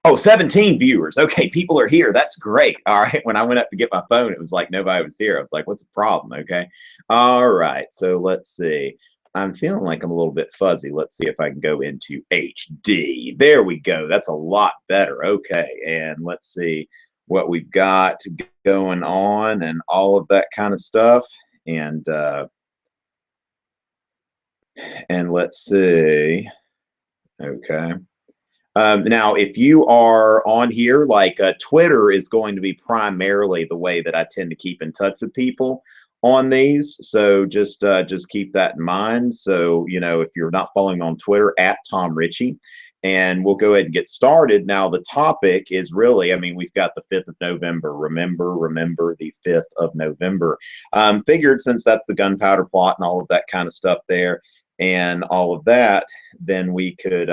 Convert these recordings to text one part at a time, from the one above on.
Oh, 17 viewers. Okay, people are here. That's great. All right. When I went up to get my phone, it was like nobody was here. I was like, what's the problem? Okay. All right. So let's see. I'm feeling like I'm a little bit fuzzy. Let's see if I can go into HD. There we go. That's a lot better. Okay. And let's see what we've got going on and all of that kind of stuff. And let's see. Okay. Now, if you are on here, like Twitter is going to be primarily the way that I tend to keep in touch with people on these. So just keep that in mind. So, you know, if you're not following on Twitter, at Tom Richey, and we'll go ahead and get started. Now, the topic is really, I mean, we've got the 5th of November. Remember the 5th of November. Figured since that's the gunpowder plot and all of that kind of stuff there, and all of that, then we could,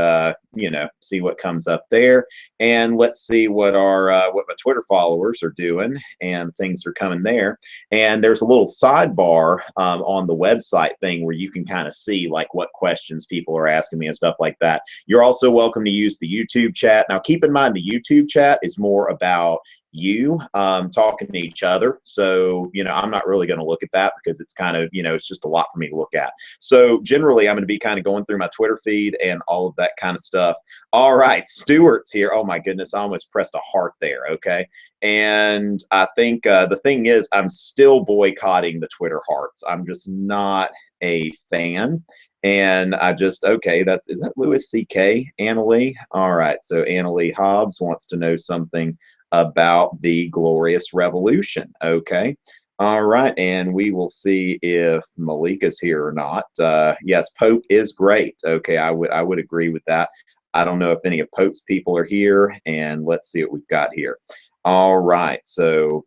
you know, see what comes up there, and let's see what our what my Twitter followers are doing, and things are coming there. And there's a little sidebar on the website thing where you can kind of see like what questions people are asking me and stuff like that. You're also welcome to use the YouTube chat. Now, keep in mind the YouTube chat is more about you talking to each other. So, you know, I'm not really going to look at that because it's kind of, you know, it's just a lot for me to look at. So generally, I'm going to be kind of going through my Twitter feed and all of that kind of stuff. All right, Stuart's here. Oh my goodness, I almost pressed a heart there. Okay. And I think the thing is, I'm still boycotting the Twitter hearts. I'm just not a fan. And I just, okay, is that Louis C.K., Annalee? All right, so Annalee Hobbs wants to know something about the Glorious Revolution. Okay. All right. And we will see if Malika's here or not. Yes, Pope is great. Okay. I would agree with that. I don't know if any of Pope's people are here, and let's see what we've got here. All right. So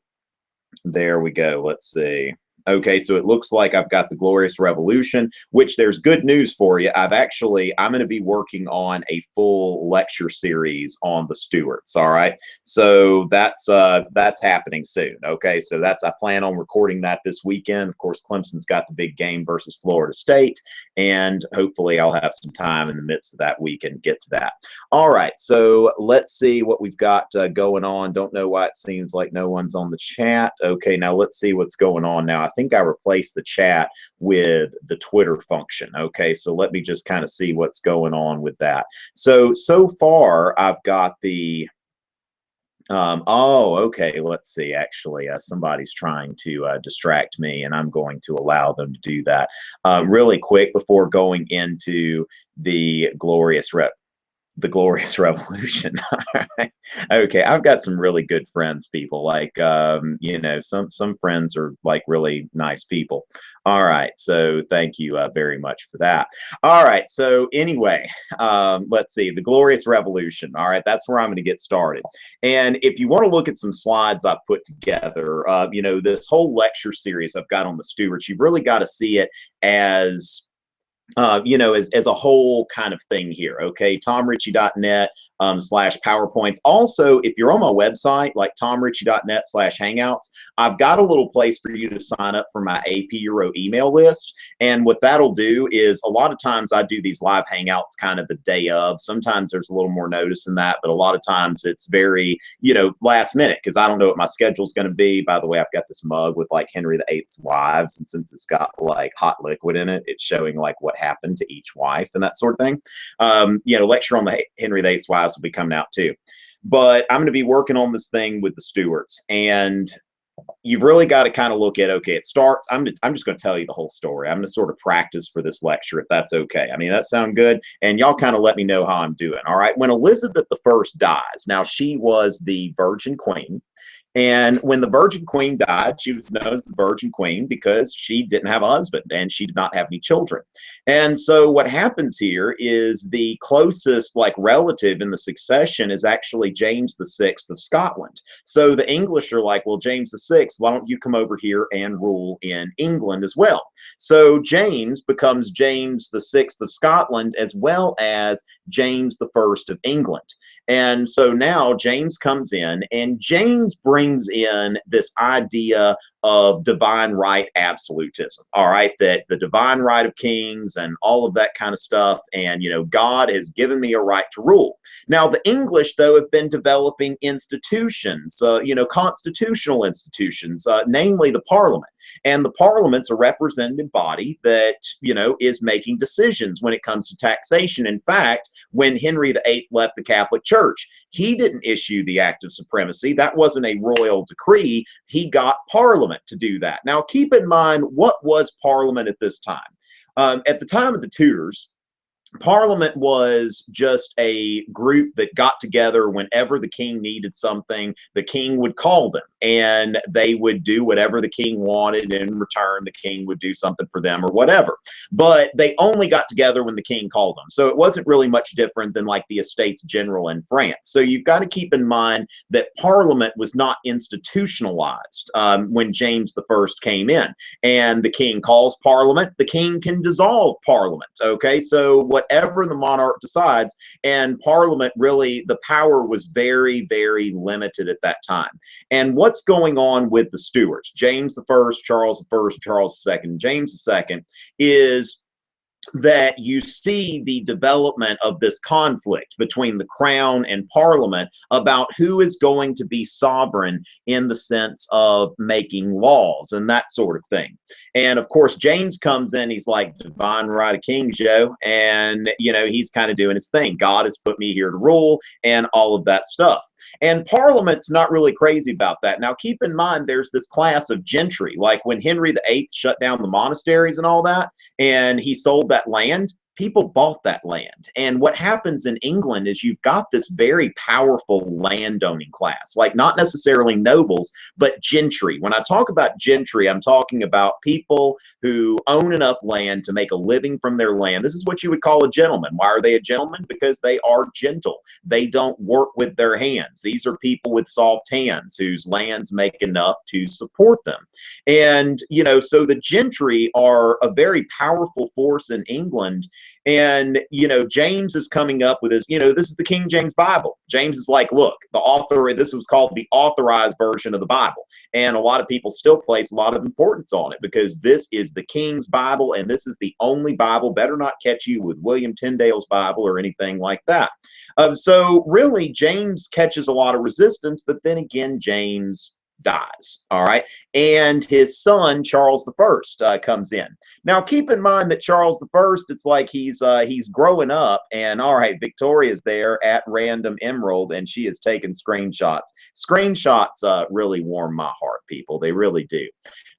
there we go. Let's see. Okay, so it looks like I've got the Glorious Revolution, which there's good news for you. I'm going to be working on a full lecture series on the Stuarts. All right, so that's happening soon. Okay, so I plan on recording that this weekend. Of course, Clemson's got the big game versus Florida State, and hopefully I'll have some time in the midst of that week and get to that. All right, so let's see what we've got going on. Don't know why it seems like no one's on the chat. Okay, now let's see what's going on now. I think I replaced the chat with the Twitter function. Okay, so let me just kind of see what's going on with that. So far, I've got the oh, okay, let's see. Actually, somebody's trying to distract me, and I'm going to allow them to do that really quick before going into the Glorious Revolution. Okay, I've got some really good friends, people. Like, you know, some friends are like really nice people. All right, so thank you very much for that. All right, so anyway, let's see, the Glorious Revolution. All right, that's where I'm going to get started. And if you want to look at some slides I've put together, you know, this whole lecture series I've got on the Stuarts, you've really got to see it as you know, as a whole kind of thing here. Okay, tomrichey.net / PowerPoints. Also, if you're on my website, like tomrichey.net / Hangouts, I've got a little place for you to sign up for my AP Euro email list. And what that'll do is a lot of times I do these live Hangouts kind of the day of. Sometimes there's a little more notice in that, but a lot of times it's very, you know, last minute because I don't know what my schedule's going to be. By the way, I've got this mug with like Henry VIII's wives, and since it's got like hot liquid in it, it's showing like what happened to each wife and that sort of thing. You know, lecture on the Henry VIII's wives will be coming out too. But I'm going to be working on this thing with the Stuarts, and you've really got to kind of look at, okay, it starts, I'm just going to tell you the whole story. I'm going to sort of practice for this lecture, if that's okay. I mean, that sound good? And y'all kind of let me know how I'm doing. All right. When Elizabeth I dies, now she was the Virgin Queen. And when the Virgin Queen died, she was known as the Virgin Queen because she didn't have a husband and she did not have any children. And so what happens here is the closest like relative in the succession is actually James VI of Scotland. So the English are like, well, James VI, why don't you come over here and rule in England as well? So James becomes James VI of Scotland as well as James I of England. And so now James comes in, and James brings in this idea of divine right absolutism. All right, that the divine right of kings and all of that kind of stuff. And, God has given me a right to rule. Now, the English, though, have been developing institutions, constitutional institutions, namely the Parliament. And the Parliament's a representative body that, is making decisions when it comes to taxation. In fact, when Henry VIII left the Catholic Church, he didn't issue the Act of Supremacy. That wasn't a royal decree. He got Parliament to do that. Now, keep in mind, what was Parliament at this time? At the time of the Tudors, Parliament was just a group that got together whenever the king needed something. The king would call them, and they would do whatever the king wanted. In return, the king would do something for them or whatever. But they only got together when the king called them. So it wasn't really much different than like the Estates General in France. So you've got to keep in mind that Parliament was not institutionalized when James I came in. And the king calls Parliament. The king can dissolve Parliament. Okay, so whatever the monarch decides, and Parliament, really, the power was very, very limited at that time. And what's going on with the Stuarts, James I, Charles I, Charles II, James II, is that you see the development of this conflict between the crown and Parliament about who is going to be sovereign in the sense of making laws and that sort of thing. And of course, James comes in, he's like, divine right of kings, Joe. And, he's kind of doing his thing. God has put me here to rule and all of that stuff. And Parliament's not really crazy about that. Now, keep in mind, there's this class of gentry, like when Henry VIII shut down the monasteries and all that, and he sold that land, people bought that land. And what happens in England is you've got this very powerful landowning class, like not necessarily nobles, but gentry. When I talk about gentry, I'm talking about people who own enough land to make a living from their land. This is what you would call a gentleman. Why are they a gentleman? Because they are gentle. They don't work with their hands. These are people with soft hands whose lands make enough to support them. And, so the gentry are a very powerful force in England. And, James is coming up with this, this is the King James Bible. James is like, look, the author, this was called the authorized version of the Bible. And a lot of people still place a lot of importance on it because this is the King's Bible, and this is the only Bible. Better not catch you with William Tyndale's Bible or anything like that. So really, James catches a lot of resistance, but then again, James dies. All right. And his son, Charles I, comes in. Now, keep in mind that Charles I, it's like he's growing up, and all right, Victoria's there at Random Emerald, and she is taking screenshots. Screenshots really warm my heart, people. They really do.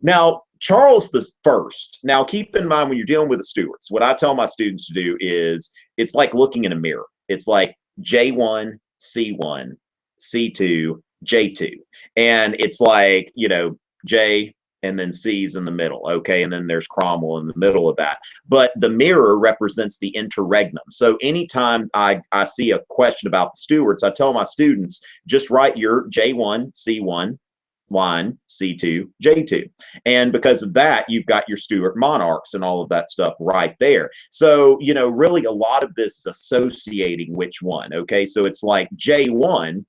Now, Charles I, now keep in mind when you're dealing with the Stuarts, what I tell my students to do is it's like looking in a mirror. It's like J1, C1, C2, J2. And it's like, J and then C's in the middle. Okay. And then there's Cromwell in the middle of that. But the mirror represents the interregnum. So anytime I see a question about the Stuarts, I tell my students, just write your J1, C1, line, C2, J2. And because of that, you've got your Stuart monarchs and all of that stuff right there. So, really a lot of this is associating which one. Okay. So it's like J1,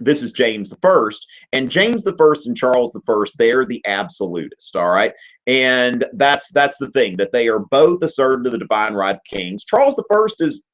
this is James I, and James I and Charles I, they're the absolutists, all right? And that's the thing, that they are both assertive to the divine right of kings. Charles I is,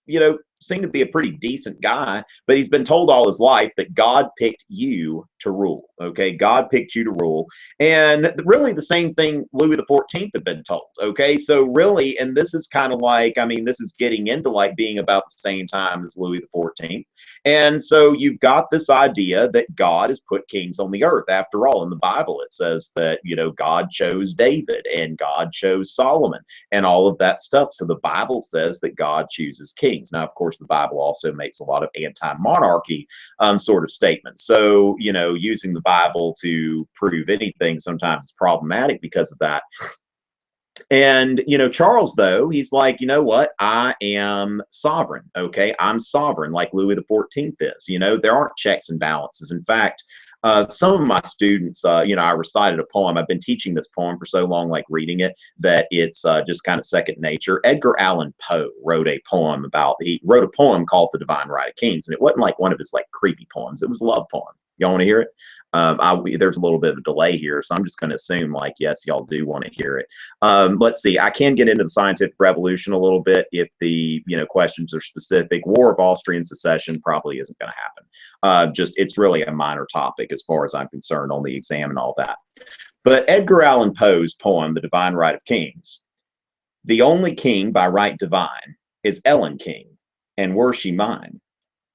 seemed to be a pretty decent guy, but he's been told all his life that God picked you to rule, okay? God picked you to rule. And really the same thing Louis XIV had been told, okay? So really, and this is kind of like, this is getting into like being about the same time as Louis XIV. And so you've got this idea that God has put kings on the earth. After all, in the Bible, it says that, God chose David and God chose Solomon and all of that stuff. So the Bible says that God chooses kings. Now, of course, the Bible also makes a lot of anti-monarchy sort of statements. So, using the Bible to prove anything sometimes is problematic because of that. And, Charles, though, he's like, you know what? I am sovereign. Okay. I'm sovereign like Louis XIV is. There aren't checks and balances. In fact, Some of my students, you know, I recited a poem. I've been teaching this poem for so long, like reading it, that it's just kind of second nature. Edgar Allan Poe wrote a poem he wrote a poem called The Divine Right of Kings. And it wasn't like one of his like creepy poems. It was a love poem. Y'all want to hear it? There's a little bit of a delay here, so I'm just going to assume like, yes, y'all do want to hear it. Let's see. I can get into the scientific revolution a little bit if the, you know, questions are specific. War of Austrian Secession probably isn't going to happen. Just it's really a minor topic as far as I'm concerned on the exam and all that. But Edgar Allan Poe's poem, The Divine Right of Kings, the only king by right divine is Ellen King, and were she mine,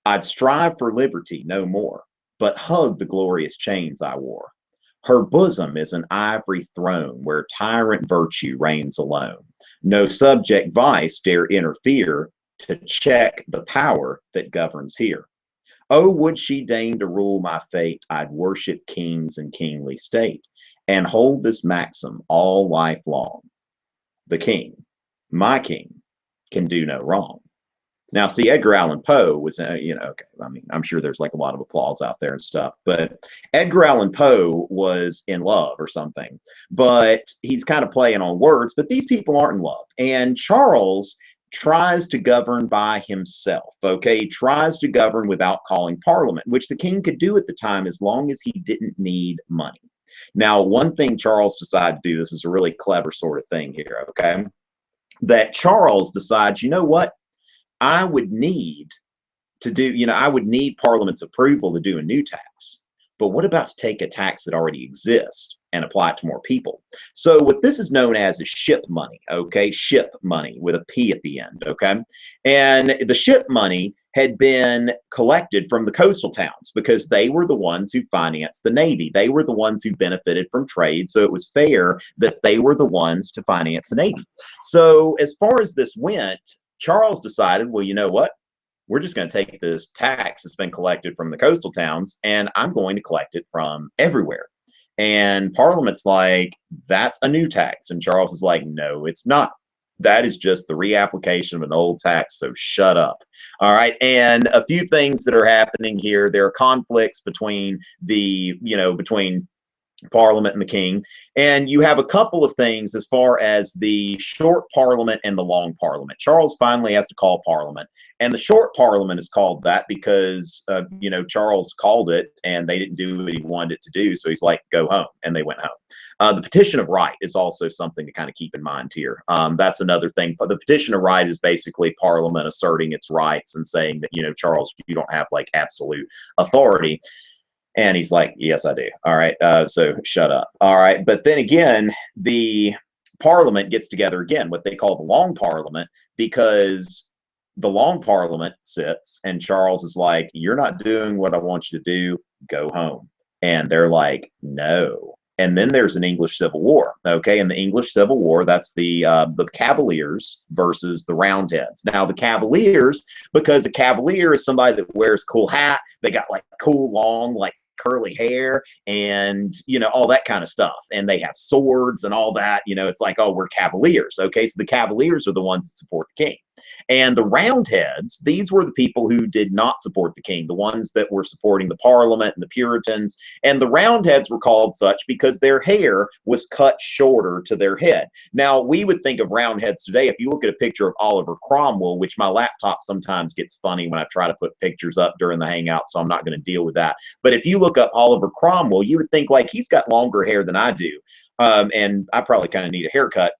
I'd strive for liberty no more, but hug the glorious chains I wore. Her bosom is an ivory throne where tyrant virtue reigns alone. No subject vice dare interfere to check the power that governs here. Oh, would she deign to rule my fate, I'd worship kings and kingly state, and hold this maxim all life long. The king, my king, can do no wrong. Now, see, Edgar Allan Poe was, you know, okay, I mean, I'm sure there's like a lot of applause out there and stuff, but Edgar Allan Poe was in love or something, but he's kind of playing on words, but these people aren't in love. And Charles tries to govern by himself, okay? He tries to govern without calling Parliament, which the king could do at the time as long as he didn't need money. Now, one thing Charles decided to do, this is a really clever sort of thing here, okay? That Charles decides, you know what? I would need I would need Parliament's approval to do a new tax. But what about to take a tax that already exists and apply it to more people? So what this is known as is ship money, okay? Ship money with a P at the end, okay? And the ship money had been collected from the coastal towns because they were the ones who financed the Navy. They were the ones who benefited from trade, so it was fair that they were the ones to finance the Navy. So as far as this went, Charles decided, well, you know what? We're just going to take this tax that's been collected from the coastal towns and I'm going to collect it from everywhere. And Parliament's like, that's a new tax. And Charles is like, no, it's not. That is just the reapplication of an old tax, so shut up. All right. And a few things that are happening here. There are conflicts between between Parliament and the king. And you have a couple of things as far as the short Parliament and the long Parliament. Charles finally has to call Parliament. And the short Parliament is called that because, Charles called it and they didn't do what he wanted it to do. So he's like, go home. And they went home. The petition of right is also something to kind of keep in mind here. That's another thing. But the petition of right is basically Parliament asserting its rights and saying that, Charles, you don't have like absolute authority. And he's like, yes, I do. All right. So shut up. All right. But then again, the Parliament gets together again, what they call the Long Parliament, because the Long Parliament sits and Charles is like, you're not doing what I want you to do. Go home. And they're like, no. And then there's an English Civil War. Okay. And the English Civil War, that's the Cavaliers versus the Roundheads. Now, the Cavaliers, because a Cavalier is somebody that wears a cool hat, they got like cool, long, like curly hair and all that kind of stuff, and they have swords and all that. It's like, oh, we're Cavaliers. Okay, so the Cavaliers are the ones that support the king. And the Roundheads, these were the people who did not support the king, the ones that were supporting the Parliament and the Puritans. And the Roundheads were called such because their hair was cut shorter to their head. Now, we would think of Roundheads today, if you look at a picture of Oliver Cromwell, which my laptop sometimes gets funny when I try to put pictures up during the Hangout, so I'm not going to deal with that. But if you look up Oliver Cromwell, you would think like he's got longer hair than I do. And I probably kind of need a haircut.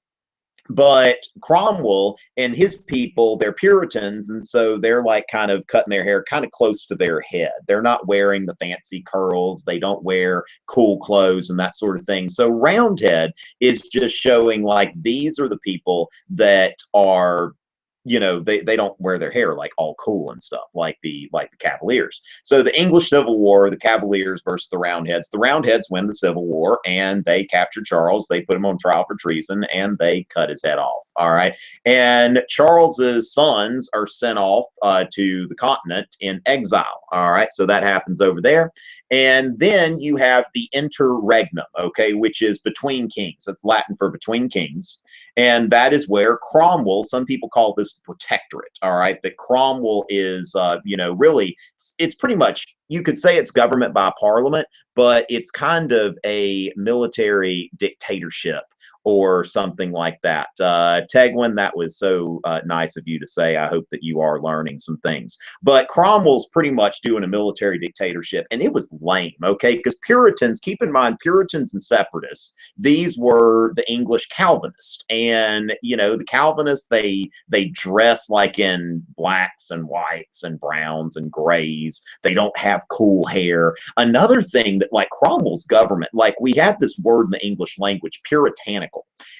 But Cromwell and his people, they're Puritans, and so they're like kind of cutting their hair kind of close to their head. They're not wearing the fancy curls. They don't wear cool clothes and that sort of thing. So Roundhead is just showing like these are the people that are, they don't wear their hair like all cool and stuff like the Cavaliers. So the English Civil War, the Cavaliers versus the Roundheads. The Roundheads win the Civil War and they capture Charles. They put him on trial for treason and they cut his head off. All right. And Charles's sons are sent off to the continent in exile. All right. So that happens over there. And then you have the interregnum, okay, which is between kings. That's Latin for between kings. And that is where Cromwell, some people call this the protectorate, all right, that Cromwell is, really, it's pretty much, you could say it's government by parliament, but it's kind of a military dictatorship or something like that. Tegwin, that was so nice of you to say. I hope that you are learning some things. But Cromwell's pretty much doing a military dictatorship, and it was lame, okay? Because Puritans, keep in mind, Puritans and separatists, these were the English Calvinists. And, the Calvinists, they dress like in blacks and whites and browns and grays. They don't have cool hair. Another thing that, like, Cromwell's government, like, we have this word in the English language, puritanical.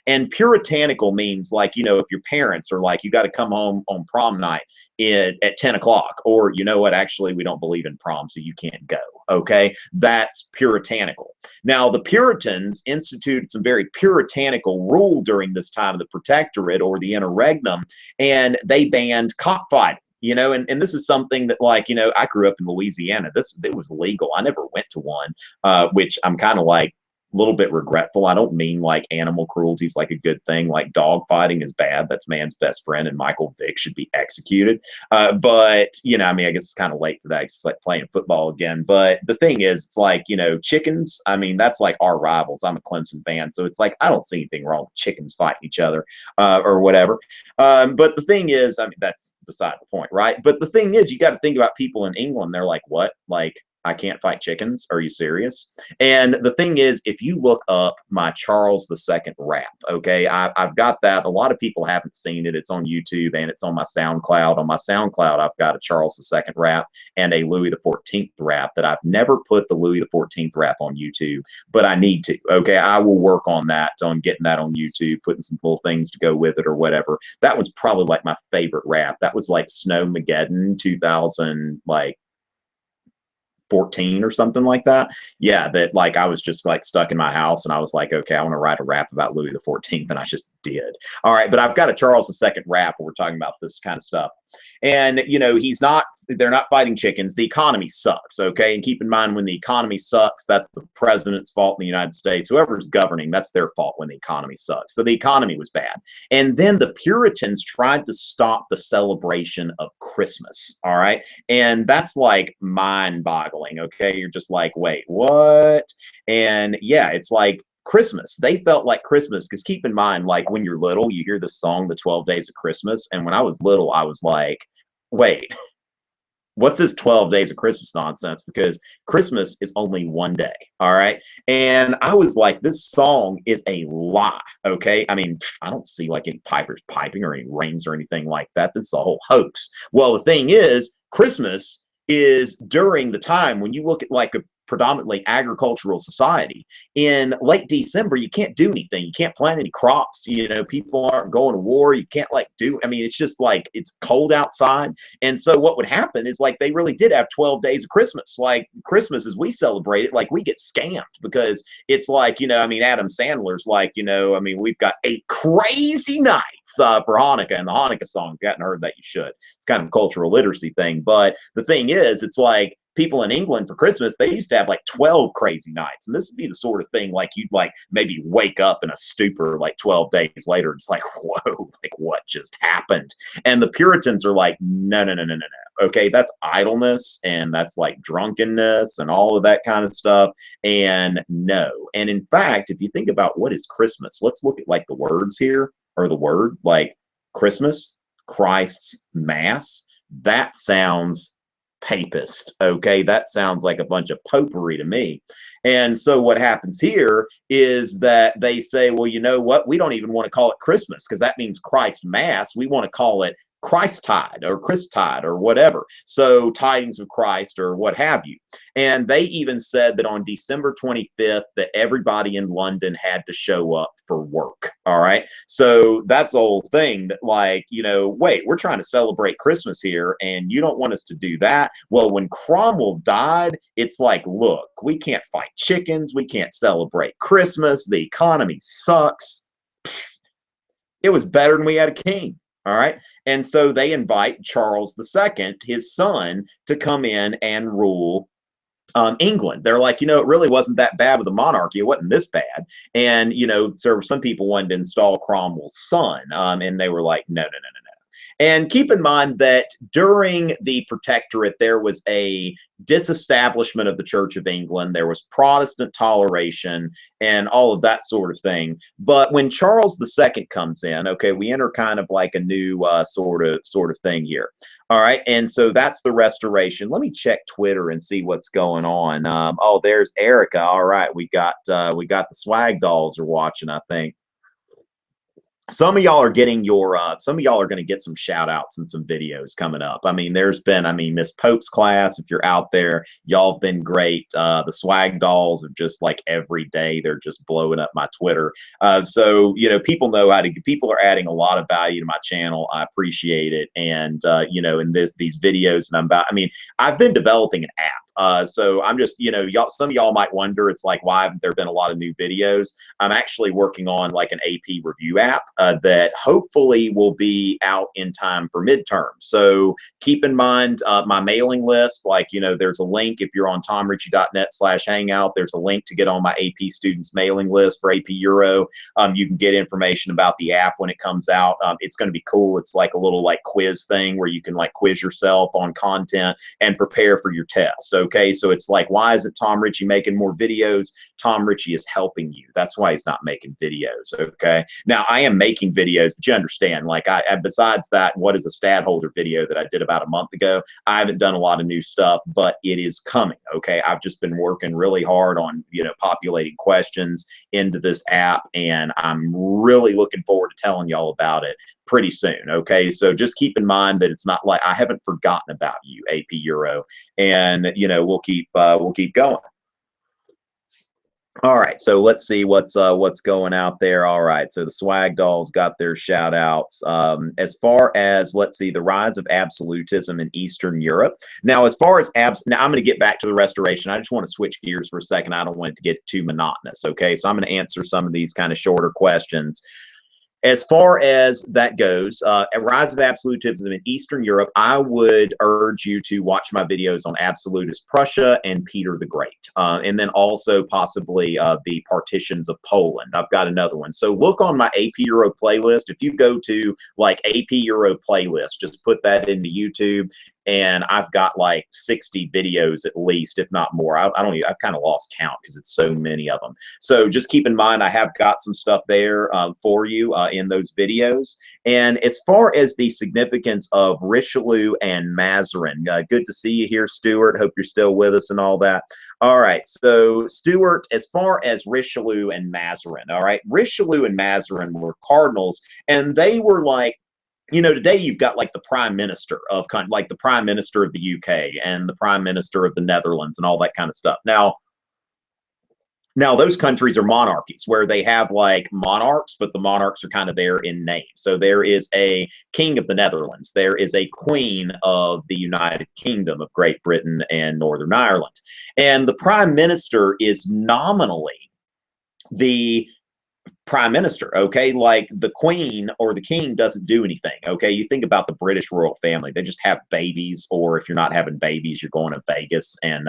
And puritanical means, like, if your parents are like, you got to come home on prom night at 10 o'clock, or you know what, actually, we don't believe in prom, so you can't go. Okay. That's puritanical. Now, the Puritans instituted some very puritanical rule during this time of the protectorate or the interregnum, and they banned cockfighting. And this is something that, like, I grew up in Louisiana. It was legal. I never went to one, which I'm kind of like, little bit regretful. I don't mean like animal cruelty is like a good thing. Like dog fighting is bad. That's man's best friend, and Michael Vick should be executed. But I guess it's kind of late for that. It's like playing football again. But the thing is, it's like, chickens. I mean, that's like our rivals. I'm a Clemson fan, so it's like I don't see anything wrong with chickens fighting each other or whatever. But the thing is, I mean, that's beside the point, right? But the thing is, you got to think about people in England. They're like, what? Like, I can't fight chickens. Are you serious? And the thing is, if you look up my Charles II rap, okay, I've got that. A lot of people haven't seen it. It's on YouTube and it's on my SoundCloud. On my SoundCloud, I've got a Charles II rap and a Louis XIV rap that I've never put the Louis XIV rap on YouTube, but I need to. Okay, I will work on that, on getting that on YouTube, putting some little things to go with it or whatever. That was probably like my favorite rap. That was like Snowmageddon 2000, like 14 or something like that. Yeah, that like I was just like stuck in my house and I was like, okay, I want to write a rap about Louis XIV, and I just did. All right, but I've got a Charles II rap where we're talking about this kind of stuff. And they're not fighting chickens. The economy sucks, okay? And keep in mind, when the economy sucks, that's the president's fault in the United States. Whoever's governing, that's their fault when the economy sucks. So the economy was bad. And then the Puritans tried to stop the celebration of Christmas, all right? And that's like mind-boggling, okay? You're just like, wait, what? And yeah, it's like Christmas. They felt like Christmas, because keep in mind, like when you're little, you hear the song, The 12 Days of Christmas. And when I was little, I was like, wait, what's this 12 days of Christmas nonsense? Because Christmas is only one day. All right. And I was like, this song is a lie. Okay. I mean, I don't see like any pipers piping or any rings or anything like that. This is a whole hoax. Well, the thing is, Christmas is during the time when you look at like a predominantly agricultural society. In late December, you can't do anything. You can't plant any crops. People aren't going to war. You can't it's just like it's cold outside. And so what would happen is like they really did have 12 days of Christmas. Like Christmas as we celebrate it, like we get scammed because it's like, Adam Sandler's like, we've got 8 crazy nights for Hanukkah, and the Hanukkah song. If you hadn't heard that, you should. It's kind of a cultural literacy thing. But the thing is, it's like, people in England for Christmas, they used to have like 12 crazy nights. And this would be the sort of thing like you'd like maybe wake up in a stupor like 12 days later. It's like, whoa, like what just happened? And the Puritans are like, no, no, no, no, no, no. Okay, that's idleness and that's like drunkenness and all of that kind of stuff. And no. And in fact, if you think about what is Christmas, let's look at like the words here, or the word like Christmas, Christ's Mass. That sounds papist. Okay, that sounds like a bunch of popery to me. And so what happens here is that they say, well, you know what, we don't even want to call it Christmas because that means Christ Mass. We want to call it Christtide or Christtide or whatever. So tidings of Christ or what have you. And they even said that on December 25th that everybody in London had to show up for work. All right. So that's the whole thing that like, wait, we're trying to celebrate Christmas here and you don't want us to do that. Well, when Cromwell died, it's like, look, we can't fight chickens. We can't celebrate Christmas. The economy sucks. It was better than we had a king. All right. And so they invite Charles II, his son, to come in and rule England. They're like, it really wasn't that bad with the monarchy. It wasn't this bad. And, so some people wanted to install Cromwell's son. And they were like, no, no, no, no, no. And keep in mind that during the Protectorate, there was a disestablishment of the Church of England. There was Protestant toleration and all of that sort of thing. But when Charles II comes in, okay, we enter kind of like a new sort of thing here. All right, and so that's the restoration. Let me check Twitter and see what's going on. Oh, there's Erica. All right, we got the swag dolls are watching, I think. Some of y'all are getting some of y'all are going to get some shout outs and some videos coming up. I mean, Miss Pope's class, if you're out there, y'all have been great. The swag dolls are just like every day, they're just blowing up my Twitter. So, people know people are adding a lot of value to my channel. I appreciate it. And, in these videos, and I've been developing an app. So I'm just, some of y'all might wonder, it's like, why haven't there been a lot of new videos? I'm actually working on like an AP review app that hopefully will be out in time for midterm. So keep in mind my mailing list, there's a link if you're on tomrichey.net/hangout, there's a link to get on my AP students mailing list for AP Euro. You can get information about the app when it comes out. It's going to be cool. It's like a little quiz thing where you can quiz yourself on content and prepare for your tests. Okay, so it's like, why isn't Tom Richey making more videos? Tom Richey is helping you. That's why he's not making videos. Okay, now I am making videos, but you understand, besides that, what is a stadtholder video that I did about a month ago? I haven't done a lot of new stuff, but it is coming. Okay, I've just been working really hard on populating questions into this app, and I'm really looking forward to telling y'all about it pretty soon. Okay, so just keep in mind that it's not like I haven't forgotten about you, AP Euro, and we'll keep going. All right, so let's see what's going out there. All right, so the swag dolls got their shout outs. As far as, let's see, the rise of absolutism in Eastern Europe. Now, as far as now I'm going to get back to the restoration. I just want to switch gears for a second. I don't want it to get too monotonous. Okay, so I'm going to answer some of these kind of shorter questions. As far as that goes, a rise of absolutism in Eastern Europe, I would urge you to watch my videos on absolutist Prussia and Peter the Great, and then also possibly the partitions of Poland. I've got another one. So look on my AP Euro playlist. If you go to AP Euro playlist, just put that into YouTube, and I've got 60 videos at least, if not more. I've kind of lost count because it's so many of them. So just keep in mind, I have got some stuff there for you in those videos. And as far as the significance of Richelieu and Mazarin, good to see you here, Stuart. Hope you're still with us and all that. All right, so Stuart, as far as Richelieu and Mazarin, all right, Richelieu and Mazarin were cardinals, and they were today you've got the prime minister of the prime minister of the UK and the prime minister of the Netherlands and all that kind of stuff. Now those countries are monarchies where they have monarchs, but the monarchs are kind of there in name. So there is a king of the Netherlands. There is a queen of the United Kingdom of Great Britain and Northern Ireland. And the prime minister is nominally the prime minister. Okay, the queen or the king doesn't do anything. Okay, you think about the British royal family, they just have babies, or if you're not having babies, you're going to Vegas and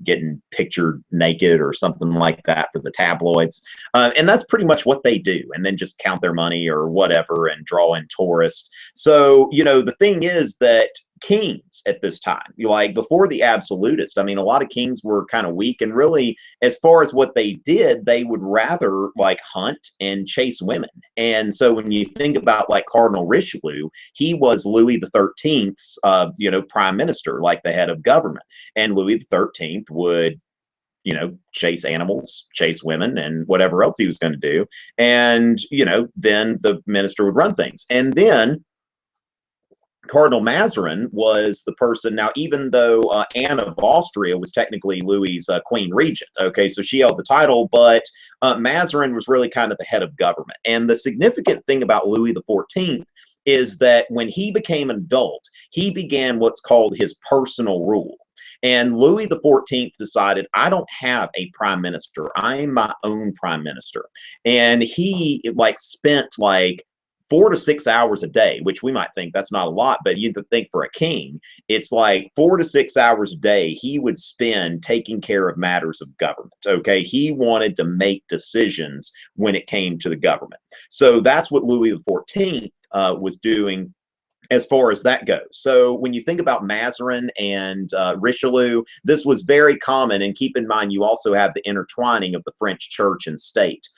getting pictured naked or something like that for the tabloids, and that's pretty much what they do, and then just count their money or whatever and draw in tourists. So the thing is that kings at this time, before the absolutists, a lot of kings were kind of weak, and really, as far as what they did, they would rather hunt and chase women. And so when you think about Cardinal Richelieu, he was Louis the 13th's prime minister, the head of government, and Louis the 13th would chase animals, chase women, and whatever else he was going to do. And then the minister would run things. And then Cardinal Mazarin was the person. Now, even though Anne of Austria was technically Louis's queen regent, okay, so she held the title, but Mazarin was really kind of the head of government. And the significant thing about Louis the 14th is that when he became an adult, he began what's called his personal rule. And Louis the 14th decided, I don't have a prime minister. I'm my own prime minister. And he spent 4 to 6 hours a day, which we might think that's not a lot, but you think for a king, it's like 4 to 6 hours a day he would spend taking care of matters of government. Okay, he wanted to make decisions when it came to the government. So that's what Louis XIV was doing as far as that goes. So when you think about Mazarin and Richelieu, this was very common. And keep in mind, you also have the intertwining of the French church and state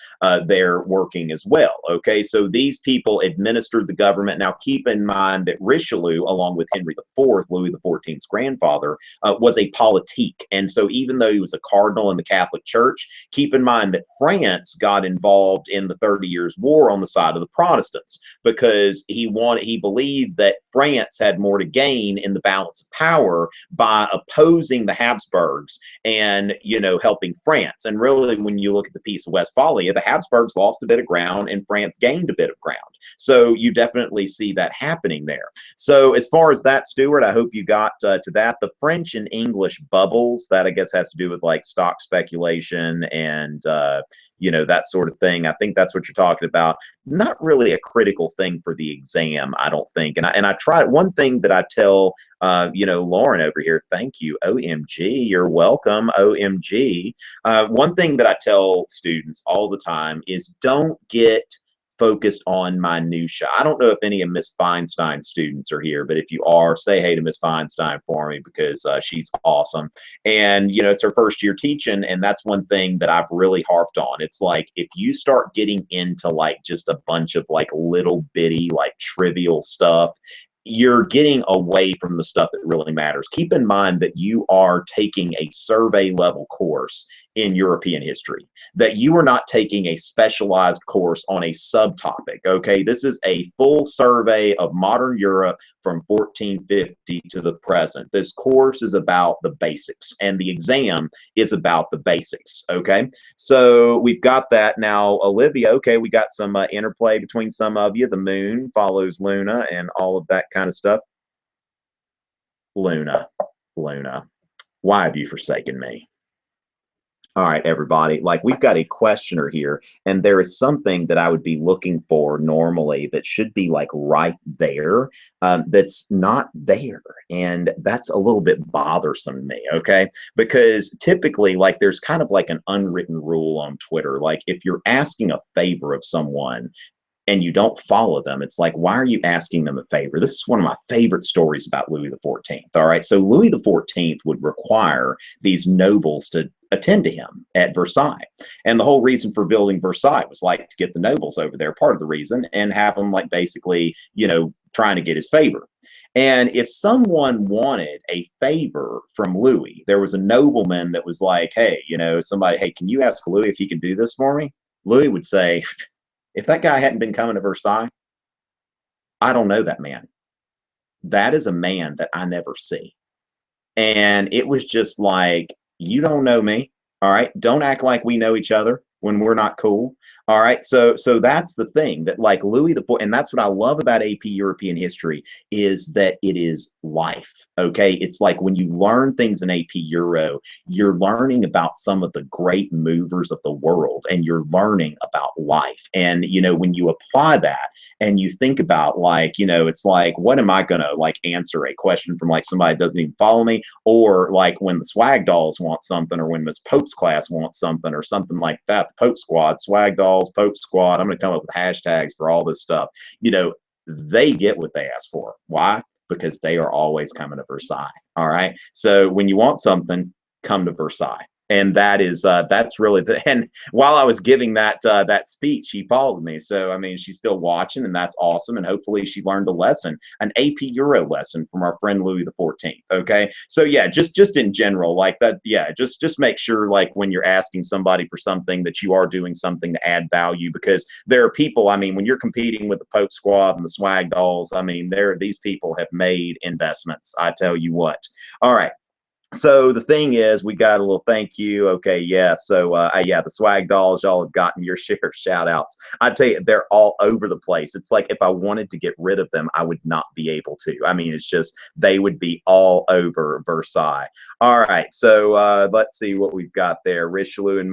there working as well. Okay, so these people administered the government. Now, keep in mind that Richelieu, along with Henry IV, Louis XIV's grandfather, was a politique. And so even though he was a cardinal in the Catholic Church, keep in mind that France got involved in the 30 Years' War on the side of the Protestants because he believed that France had more to gain in the balance of power by opposing the Habsburgs and, you know, helping France. And really, when you look at the Peace of Westphalia, the Habsburgs lost a bit of ground and France gained a bit of ground. So you definitely see that happening there. So as far as that, Stuart, I hope you got to that. The French and English bubbles, that I guess has to do with like stock speculation and, you know, that sort of thing. I think that's what you're talking about. Not really a critical thing for the exam, I don't think. And I tried one thing that I tell, you know, Lauren over here, thank you, OMG, you're welcome, OMG. One thing that I tell students all the time is don't get focused on minutia. I don't know if any of Miss Feinstein's students are here, but if you are, say hey to Miss Feinstein for me because she's awesome. And, you know, it's her first year teaching, and that's one thing that I've really harped on. It's like, if you start getting into like just a bunch of like little bitty, like trivial stuff, you're getting away from the stuff that really matters. Keep in mind that you are taking a survey level course in European history, that you are not taking a specialized course on a subtopic. Okay, this is a full survey of modern Europe from 1450 to the present. This course is about the basics, and the exam is about the basics. Okay, so we've got that now. Olivia, okay, we got some interplay between some of you. The moon follows Luna and all of that kind of stuff. Luna, why have you forsaken me? All right, everybody, like we've got a questioner here, and there is something that I would be looking for normally that should be like right there, that's not there. And that's a little bit bothersome to me, okay? Because typically, like, there's kind of like an unwritten rule on Twitter. Like, if you're asking a favor of someone, and you don't follow them, it's like, why are you asking them a favor? This is one of my favorite stories about Louis XIV. All right, so Louis XIV would require these nobles to attend to him at Versailles. And the whole reason for building Versailles was like to get the nobles over there, part of the reason, and have them like basically, you know, trying to get his favor. And if someone wanted a favor from Louis, there was a nobleman that was like, hey, you know, somebody, hey, can you ask Louis if he can do this for me? Louis would say, if that guy hadn't been coming to Versailles, I don't know that man. That is a man that I never see. And it was just like, you don't know me. All right. Don't act like we know each other when we're not cool. All right. So that's the thing that like Louis XIV, and that's what I love about AP European history is that it is life. Okay. It's like when you learn things in AP Euro, you're learning about some of the great movers of the world, and you're learning about life. And, you know, when you apply that and you think about like, you know, it's like, what am I going to like answer a question from like somebody that doesn't even follow me? Or like when the swag dolls want something, or when Miss Pope's class wants something, or something like that, the Pope Squad, swag dolls, Pope Squad, I'm going to come up with hashtags for all this stuff. You know, they get what they ask for. Why? Because they are always coming to Versailles. All right. So when you want something, come to Versailles. And that is that's really the, and while I was giving that that speech, she followed me. So I mean, she's still watching, and that's awesome. And hopefully, she learned a lesson, an AP Euro lesson from our friend Louis XIV. Okay, so yeah, just in general, like that. Yeah, just make sure, like when you're asking somebody for something, that you are doing something to add value, because there are people. I mean, when you're competing with the Pope Squad and the Swag Dolls, I mean, these people have made investments. I tell you what. All right. So the thing is, we got a little thank you. Okay, yeah. So yeah, the swag dolls, y'all have gotten your share of shout outs. I tell you, they're all over the place. It's like if I wanted to get rid of them, I would not be able to. I mean, it's just they would be all over Versailles. All right, so let's see what we've got there. Richelieu and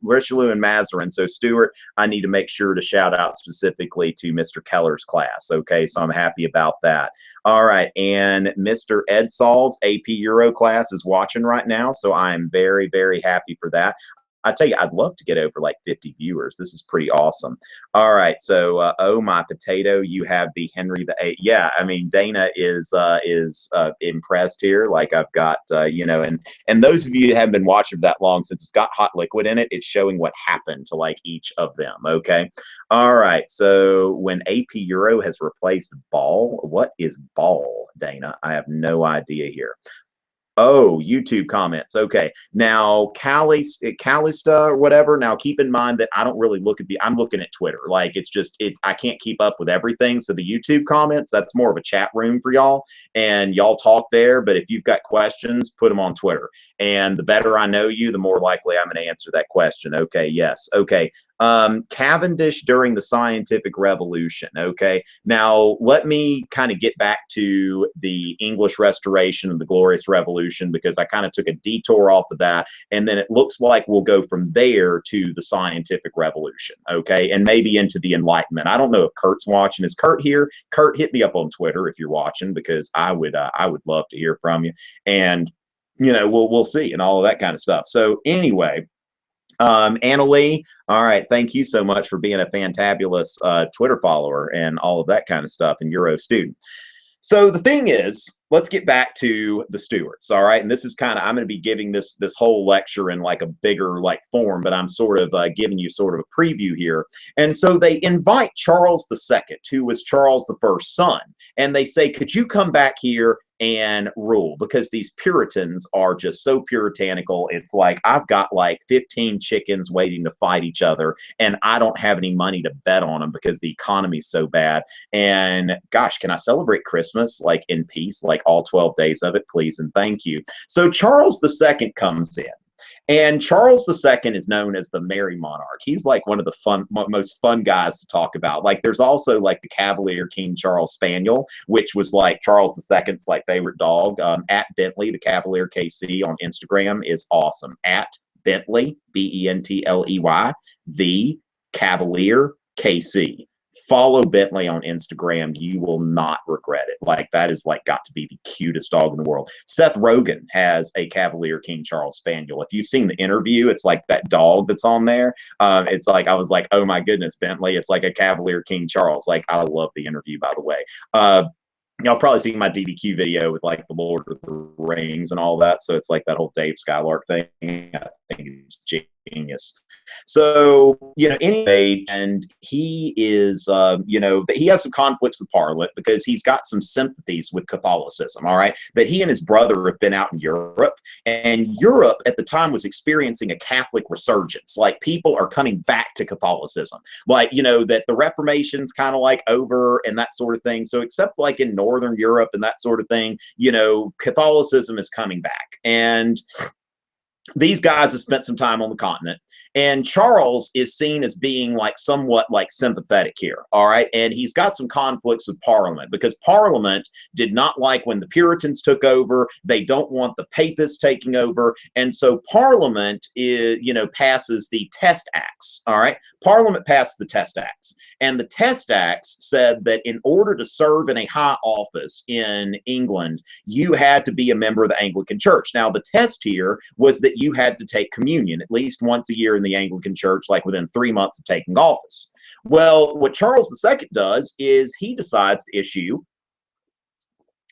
Richelieu and Mazarin. So Stuart, I need to make sure to shout out specifically to Mr. Keller's class. Okay, so I'm happy about that. All right, and Mr. Ed Saul's AP Euro class is watching right now, so I'm very, very happy for that. I tell you, I'd love to get over like 50 viewers. This is pretty awesome. All right, so oh my potato, you have the Henry VIII. Yeah, I mean Dana is impressed here. Like I've got you know, and those of you that haven't been watching for that long, since it's got hot liquid in it, it's showing what happened to like each of them. Okay, all right. So when AP Euro has replaced ball, what is ball, Dana? I have no idea here. Oh, YouTube comments. Okay. Now, Calista or whatever. Now, keep in mind that I don't really look at I'm looking at Twitter. Like, I can't keep up with everything. So the YouTube comments, that's more of a chat room for y'all. And y'all talk there. But if you've got questions, put them on Twitter. And the better I know you, the more likely I'm going to answer that question. Okay. Yes. Okay. Cavendish during the scientific revolution. Okay. Now, let me kind of get back to the English Restoration and the Glorious Revolution because I kind of took a detour off of that. And then it looks like we'll go from there to the scientific revolution. Okay. And maybe into the Enlightenment. I don't know if Kurt's watching. Is Kurt here? Kurt, hit me up on Twitter if you're watching because I would love to hear from you. And, you know, we'll see and all of that kind of stuff. So, anyway. Anna Lee, all right, thank you so much for being a fantabulous Twitter follower and all of that kind of stuff and Euro student. So the thing is, let's get back to the Stuarts, all right? And this is kind of, I'm going to be giving this whole lecture in like a bigger like form, but I'm sort of giving you sort of a preview here. And so they invite Charles II, who was Charles I's son, and they say, could you come back here and rule? Because these Puritans are just so puritanical. It's like, I've got like 15 chickens waiting to fight each other, and I don't have any money to bet on them because the economy's so bad. And gosh, can I celebrate Christmas like in peace, like all 12 days of it, please and thank you. So Charles II comes in. And Charles II is known as the Merry Monarch. He's like one of the most fun guys to talk about. Like there's also like the Cavalier King Charles Spaniel, which was like Charles II's like favorite dog. At Bentley, the Cavalier KC on Instagram is awesome. At Bentley, Bentley, the Cavalier KC. Follow Bentley on Instagram. You will not regret it. Like that is like got to be the cutest dog in the world. Seth Rogen has a Cavalier King Charles Spaniel. If you've seen the interview, it's like that dog that's on there. It's like I was like, oh my goodness, Bentley. It's like a Cavalier King Charles. Like I love the interview, by the way. Y'all probably seen my DBQ video with like the Lord of the Rings and all that. So it's like that whole Dave Skylark thing. I think it's genius. So, you know, anyway, and he is, you know, he has some conflicts with Parliament because he's got some sympathies with Catholicism, all right? That he and his brother have been out in Europe, and Europe at the time was experiencing a Catholic resurgence. Like people are coming back to Catholicism. Like, you know, that the Reformation's kind of like over and that sort of thing. So except like in Northern Europe and that sort of thing, you know, Catholicism is coming back. And these guys have spent some time on the continent, and Charles is seen as being like somewhat like sympathetic here, all right? And he's got some conflicts with Parliament because Parliament did not like when the Puritans took over. They don't want the Papists taking over, and so Parliament is, you know, passes the Test Acts, all right? Parliament passed the Test Acts, and the Test Acts said that in order to serve in a high office in England, you had to be a member of the Anglican Church. Now, the test here was that you had to take communion at least once a year in the Anglican Church, like within 3 months of taking office. Well, what Charles II does is he decides to issue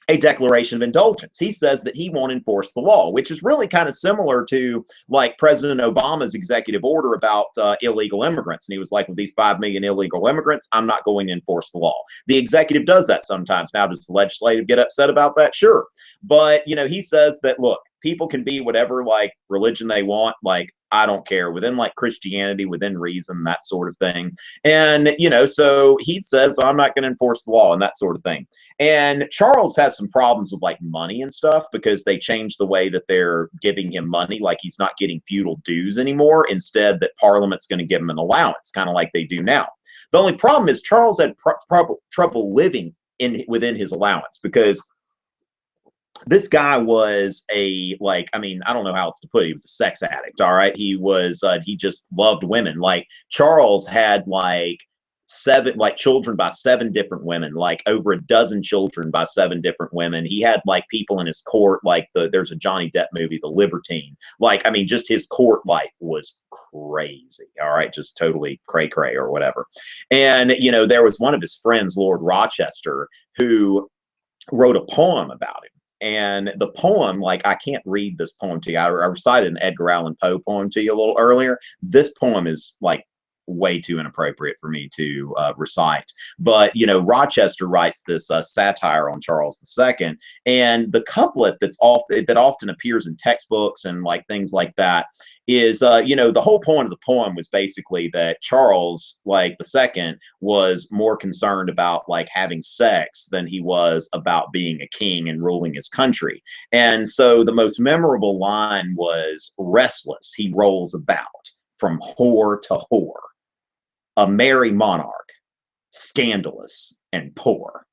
a declaration of indulgence. He says that he won't enforce the law, which is really kind of similar to like President Obama's executive order about illegal immigrants. And he was like, with these 5 million illegal immigrants, I'm not going to enforce the law. The executive does that sometimes. Now, does the legislative get upset about that? Sure. But, you know, he says that, look, people can be whatever like religion they want. Like, I don't care, within like Christianity, within reason, that sort of thing. And, you know, so he says, I'm not going to enforce the law and that sort of thing. And Charles has some problems with like money and stuff because they changed the way that they're giving him money. Like, he's not getting feudal dues anymore. Instead, that Parliament's going to give him an allowance, kind of like they do now. The only problem is Charles had trouble living within his allowance because this guy was a, like, I mean, I don't know how else to put it. He was a sex addict. All right. He was, he just loved women. Like, Charles had like children by 7 different women, like over a dozen children by 7 different women. He had like people in his court, like there's a Johnny Depp movie, The Libertine. Like, I mean, just his court life was crazy. All right. Just totally cray cray or whatever. And, you know, there was one of his friends, Lord Rochester, who wrote a poem about him. And the poem, like, I can't read this poem to you. I recited an Edgar Allan Poe poem to you a little earlier. This poem is like way too inappropriate for me to recite. But, you know, Rochester writes this satire on Charles II, and the couplet that often appears in textbooks and like things like that is, you know, the whole point of the poem was basically that Charles, like the second, was more concerned about like having sex than he was about being a king and ruling his country. And so the most memorable line was, restless he rolls about from whore to whore, a merry monarch, scandalous and poor.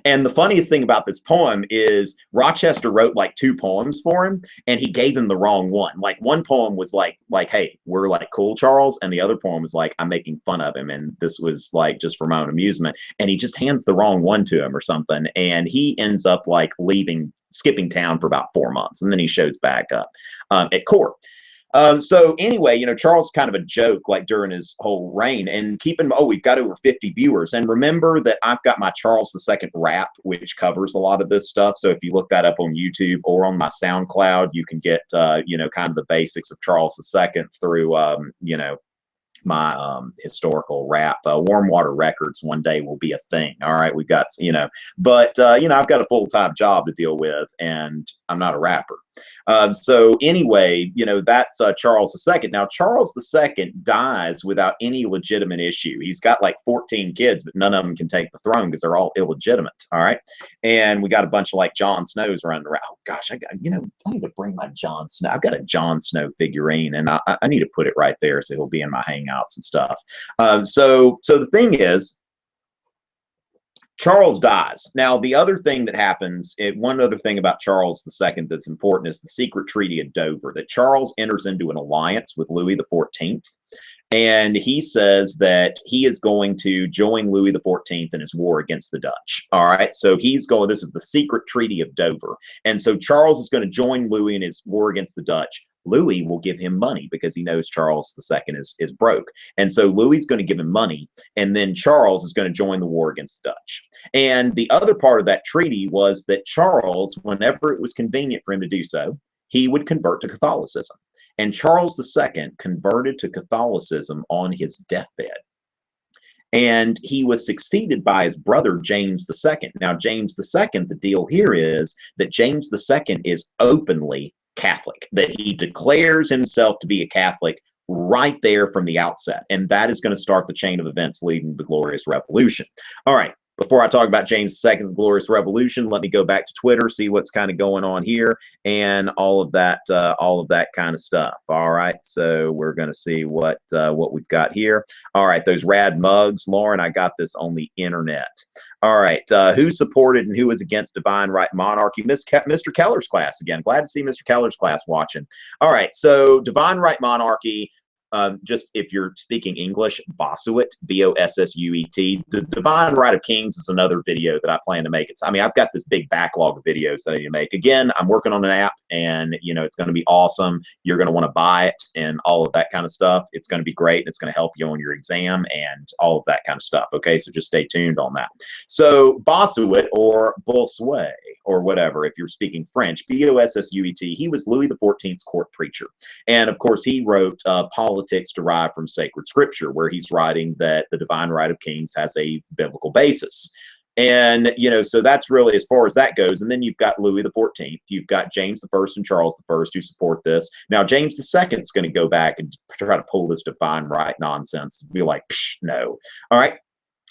And the funniest thing about this poem is Rochester wrote like 2 poems for him, and he gave him the wrong one. Like, one poem was like, hey, we're like cool, Charles, and the other poem was like, I'm making fun of him, and this was like just for my own amusement. And he just hands the wrong one to him or something, and he ends up like skipping town for about 4 months, and then he shows back up at court. So anyway, you know, Charles kind of a joke like during his whole reign. And keep in mind, we've got over 50 viewers. And remember that I've got my Charles II rap, which covers a lot of this stuff. So if you look that up on YouTube or on my SoundCloud, you can get, you know, kind of the basics of Charles II through, you know, my historical rap. Warm Water Records one day will be a thing. All right, we've got, you know, but you know, I've got a full-time job to deal with, and I'm not a rapper. So anyway, you know, that's Charles II. Now, Charles II dies without any legitimate issue. He's got like 14 kids, but none of them can take the throne because they're all illegitimate. All right, and we got a bunch of like Jon Snows running around. Oh gosh, I got, you know, I need to bring my Jon Snow. I've got a Jon Snow figurine, and I need to put it right there so it'll be in my Hangouts and stuff. So the thing is, Charles dies. Now, the other thing that happens, one other thing about Charles II that's important is the secret treaty of Dover, that Charles enters into an alliance with Louis XIV. And he says that he is going to join Louis XIV in his war against the Dutch. All right. So he's going, this is the secret treaty of Dover. And so Charles is going to join Louis in his war against the Dutch. Louis will give him money because he knows Charles II is broke. And so Louis is going to give him money, and then Charles is going to join the war against the Dutch. And the other part of that treaty was that Charles, whenever it was convenient for him to do so, he would convert to Catholicism. And Charles II converted to Catholicism on his deathbed. And he was succeeded by his brother, James II. Now, James II, the deal here is that James II is openly Catholic, that he declares himself to be a Catholic right there from the outset. And that is going to start the chain of events leading to the Glorious Revolution. All right. Before I talk about James II, the Glorious Revolution, let me go back to Twitter, see what's kind of going on here, and all of that kind of stuff. All right, so we're going to see what we've got here. All right, those rad mugs, Lauren. I got this on the internet. All right, who supported and who was against divine right monarchy? Mr. Keller's class again. Glad to see Mr. Keller's class watching. All right, so divine right monarchy. Just if you're speaking English, Bossuet, Bossuet. The Divine Right of Kings is another video that I plan to make. I mean, I've got this big backlog of videos that I need to make. Again, I'm working on an app, and you know, it's going to be awesome. You're going to want to buy it and all of that kind of stuff. It's going to be great, and it's going to help you on your exam and all of that kind of stuff. Okay, so just stay tuned on that. So Bossuet, or Bossuet, or whatever, if you're speaking French, Bossuet, he was Louis XIV's court preacher. And of course, he wrote Politics Derived from Sacred Scripture, where he's writing that the divine right of kings has a biblical basis. And, you know, so that's really as far as that goes. And then you've got Louis the 14th. You've got James the First and Charles the First who support this. Now, James the Second is going to go back and try to pull this divine right nonsense and be like, no. All right.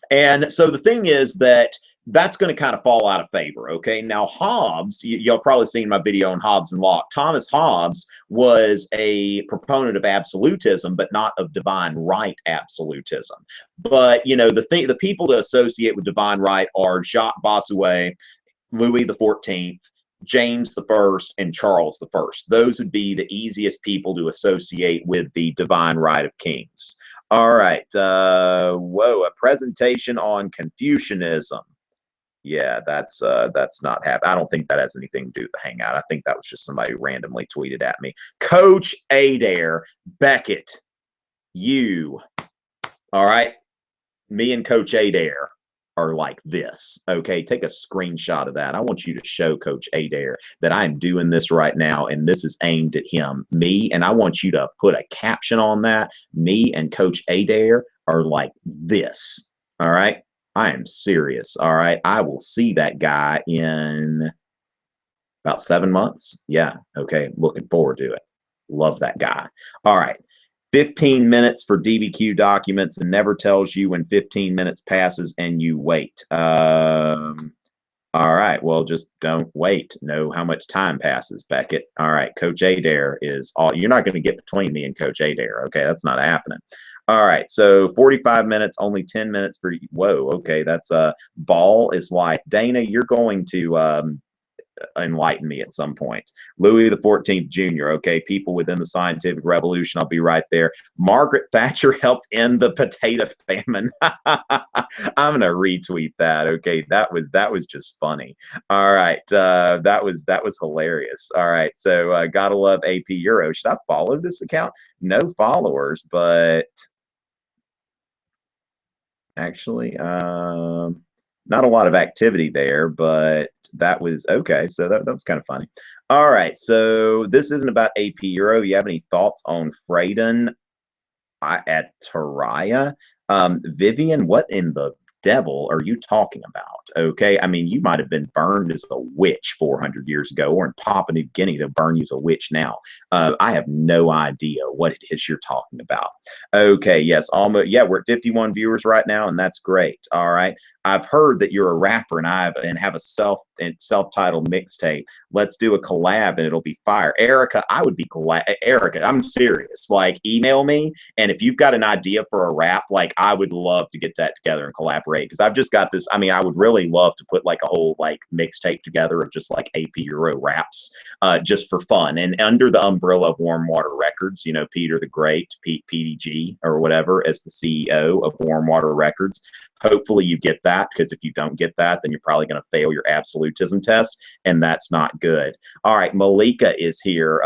And so the thing is that that's going to kind of fall out of favor. Okay. Now, Hobbes, y'all probably seen my video on Hobbes and Locke. Thomas Hobbes was a proponent of absolutism, but not of divine right absolutism. But, you know, the people to associate with divine right are Jacques Bossuet, Louis the 14th, James the First, and Charles the First. Those would be the easiest people to associate with the divine right of kings. All right. Whoa, a presentation on Confucianism. Yeah, that's not happening. I don't think that has anything to do with the Hangout. I think that was just somebody who randomly tweeted at me. Coach Adair, Beckett, you. All right. Me and Coach Adair are like this. Okay, take a screenshot of that. I want you to show Coach Adair that I'm doing this right now, and this is aimed at him, me, and I want you to put a caption on that. Me and Coach Adair are like this. All right, I am serious. All right, I will see that guy in about 7 months. Yeah, okay, looking forward to it. Love that guy. All right. 15 minutes for DBQ documents and never tells you when 15 minutes passes and you wait. All right, well, just don't wait. Know how much time passes, Beckett. All right, Coach Adair is all. You're not going to get between me and Coach Adair. Okay, that's not happening. All right, so 45 minutes, only 10 minutes for. Whoa, okay, that's ball is life. Dana, you're going to enlighten me at some point. Louis the 14th Jr. Okay, people within the scientific revolution. I'll be right there. Margaret Thatcher helped end the potato famine. I'm gonna retweet that. Okay, that was just funny. All right, that was hilarious. All right, so gotta love AP Euro. Should I follow this account? No followers, but actually, not a lot of activity there, but that was okay. So that was kind of funny. All right. So this isn't about AP Euro. You have any thoughts on Freydon at Taraya? Vivian, what in the devil are you talking about? Okay. I mean, you might have been burned as a witch 400 years ago, or in Papua New Guinea, they'll burn you as a witch now. I have no idea what it is you're talking about. Okay. Yes. Almost. Yeah. We're at 51 viewers right now, and that's great. All right. I've heard that you're a rapper and have a self-titled mixtape. Let's do a collab and it'll be fire. Erica, I would be glad. Erica, I'm serious. Like, email me, and if you've got an idea for a rap, like, I would love to get that together and collaborate, because I've just got this. I mean, I would really love to put like a whole like mixtape together of just like AP Euro raps, just for fun, and under the umbrella of Warm Water Records. You know, Peter the Great, PDG or whatever, as the CEO of Warm Water Records. Hopefully you get that, because if you don't get that, then you're probably going to fail your absolutism test, and that's not good. All right, Malika is here.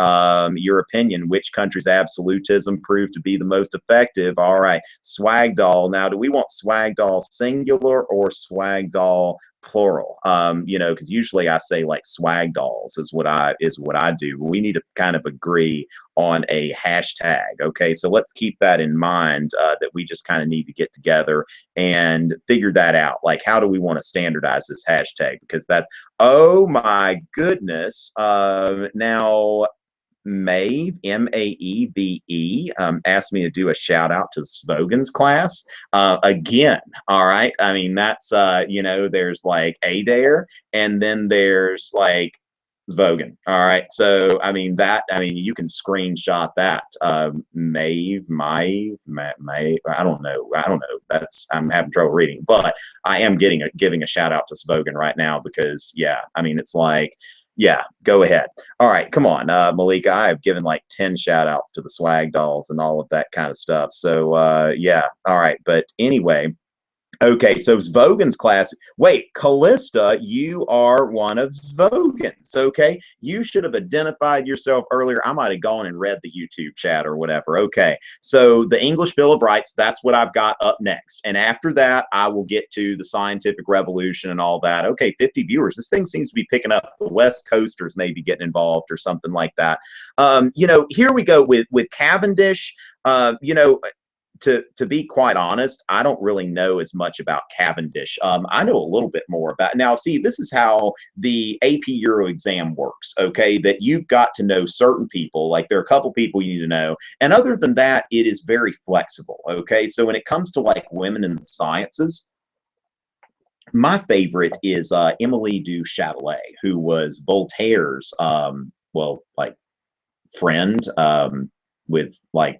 Your opinion, which country's absolutism proved to be the most effective? All right, Swagdoll. Now, do we want Swagdoll singular or Swagdoll plural? You know, because usually I say like swag dolls is what I do. We need to kind of agree on a hashtag. Okay, so let's keep that in mind, that we just kind of need to get together and figure that out. Like, how do we want to standardize this hashtag? Because that's, oh my goodness. Now, Maeve, M-A-E-V-E, asked me to do a shout out to Svogan's class. Again, all right. I mean, that's, you know, there's like Adair, and then there's like Svogan. All right. So, I mean, you can screenshot that. Maeve, I don't know. I'm having trouble reading, but I am giving a shout out to Svogan right now, because, yeah, I mean, it's like, yeah, go ahead. All right, come on, Malika. I have given like 10 shout outs to the swag dolls and all of that kind of stuff. So, yeah, all right. But anyway, okay, so Svogan's class. Wait, Callista, you are one of Svogan's. Okay, you should have identified yourself earlier. I might have gone and read the YouTube chat or whatever. Okay, so the English Bill of Rights, that's what I've got up next. And after that, I will get to the scientific revolution and all that. Okay, 50 viewers. This thing seems to be picking up. The West Coasters maybe getting involved or something like that. You know, here we go with Cavendish. You know, to be quite honest, I don't really know as much about Cavendish. I know a little bit more about now. See, this is how the AP Euro exam works. Okay, that you've got to know certain people. Like there are a couple people you need to know, and other than that, it is very flexible. Okay, so when it comes to like women in the sciences, my favorite is Emily du Châtelet, who was Voltaire's well, like friend with like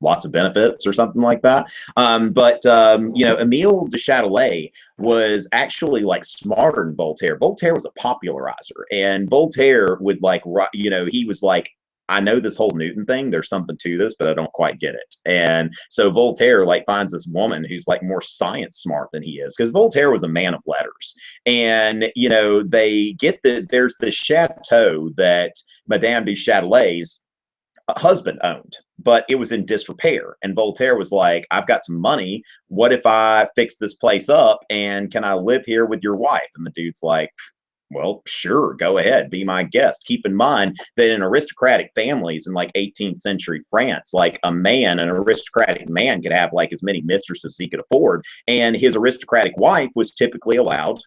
lots of benefits or something like that. But you know, Emile de Châtelet was actually like smarter than Voltaire. Voltaire was a popularizer, and Voltaire would like, you know, he was like, I know this whole Newton thing. There's something to this, but I don't quite get it. And so Voltaire like finds this woman who's like more science smart than he is, because Voltaire was a man of letters. And you know, they get there's this chateau that Madame du Châtelet's husband owned, but it was in disrepair. And Voltaire was like, I've got some money. What if I fix this place up, and can I live here with your wife? And the dude's like, well, sure, go ahead, be my guest. Keep in mind that in aristocratic families in like 18th century France, like an aristocratic man could have like as many mistresses as he could afford. And his aristocratic wife was typically allowed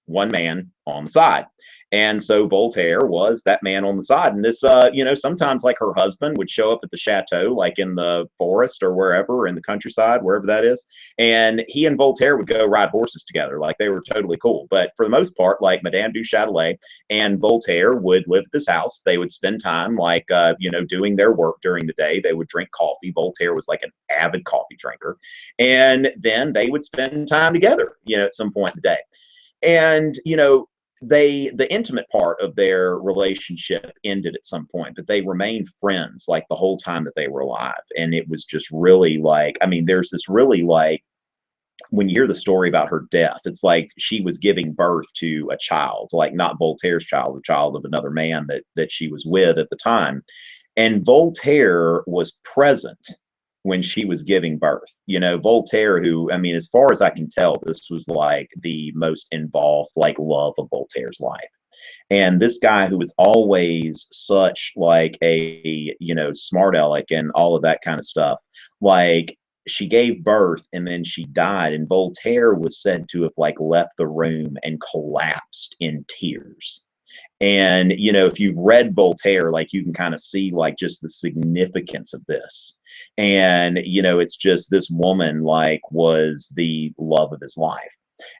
one man on the side. And so Voltaire was that man on the side. And this, you know, sometimes like her husband would show up at the chateau, like in the forest or wherever, in the countryside, wherever that is. And he and Voltaire would go ride horses together. Like they were totally cool. But for the most part, like Madame du Châtelet and Voltaire would live at this house. They would spend time like, you know, doing their work during the day. They would drink coffee. Voltaire was like an avid coffee drinker. And then they would spend time together, you know, at some point in the day. And, you know, the intimate part of their relationship ended at some point, but they remained friends like the whole time that they were alive. And it was just really like, I mean, there's this really like, when you hear the story about her death, it's like she was giving birth to a child, like not Voltaire's child, the child of another man that she was with at the time. And Voltaire was present when she was giving birth. You know, Voltaire, who, I mean, as far as I can tell, this was like the most involved, like, love of Voltaire's life. And this guy who was always such like a, you know, smart aleck and all of that kind of stuff, like she gave birth and then she died. And Voltaire was said to have like left the room and collapsed in tears. And, you know, if you've read Voltaire, like you can kind of see like just the significance of this. And, you know, it's just this woman like was the love of his life.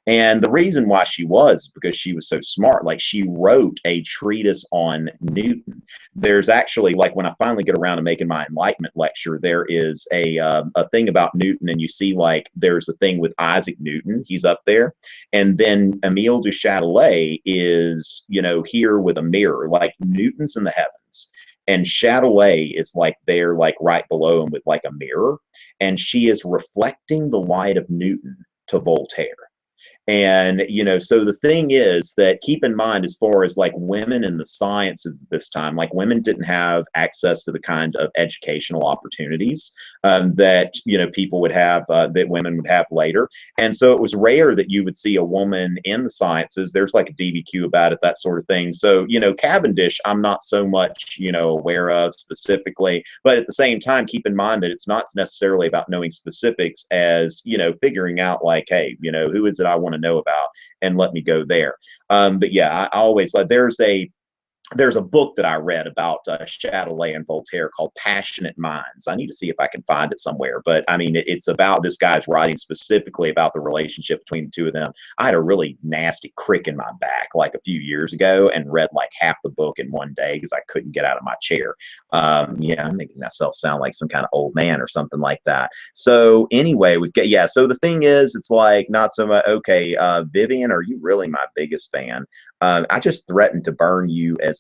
And the reason why she was because she was so smart. Like she wrote a treatise on Newton. There's actually like when I finally get around to making my Enlightenment lecture, there is a thing about Newton, and you see like there's a thing with Isaac Newton. He's up there, and then Emile du Châtelet is, you know, here with a mirror. Like Newton's in the heavens, and Châtelet is like there, like right below him with like a mirror, and she is reflecting the light of Newton to Voltaire. And, you know, so the thing is that keep in mind, as far as like women in the sciences at this time, like women didn't have access to the kind of educational opportunities that, you know, people would have, that women would have later. And so it was rare that you would see a woman in the sciences. There's like a DBQ about it, that sort of thing. So, you know, Cavendish, I'm not so much, you know, aware of specifically, but at the same time, keep in mind that it's not necessarily about knowing specifics as, you know, figuring out like, hey, you know, who is it I want to know about, and let me go there. But yeah, I always like there's a book that I read about Châtelet and Voltaire called Passionate Minds. I need to see if I can find it somewhere. But I mean, it's about this guy's writing specifically about the relationship between the two of them. I had a really nasty crick in my back like a few years ago and read like half the book in one day because I couldn't get out of my chair. Yeah, I'm making myself sound like some kind of old man or something like that. So anyway, we've got, yeah, so the thing is, it's like not so much, okay, Vivian, are you really my biggest fan? I just threatened to burn you as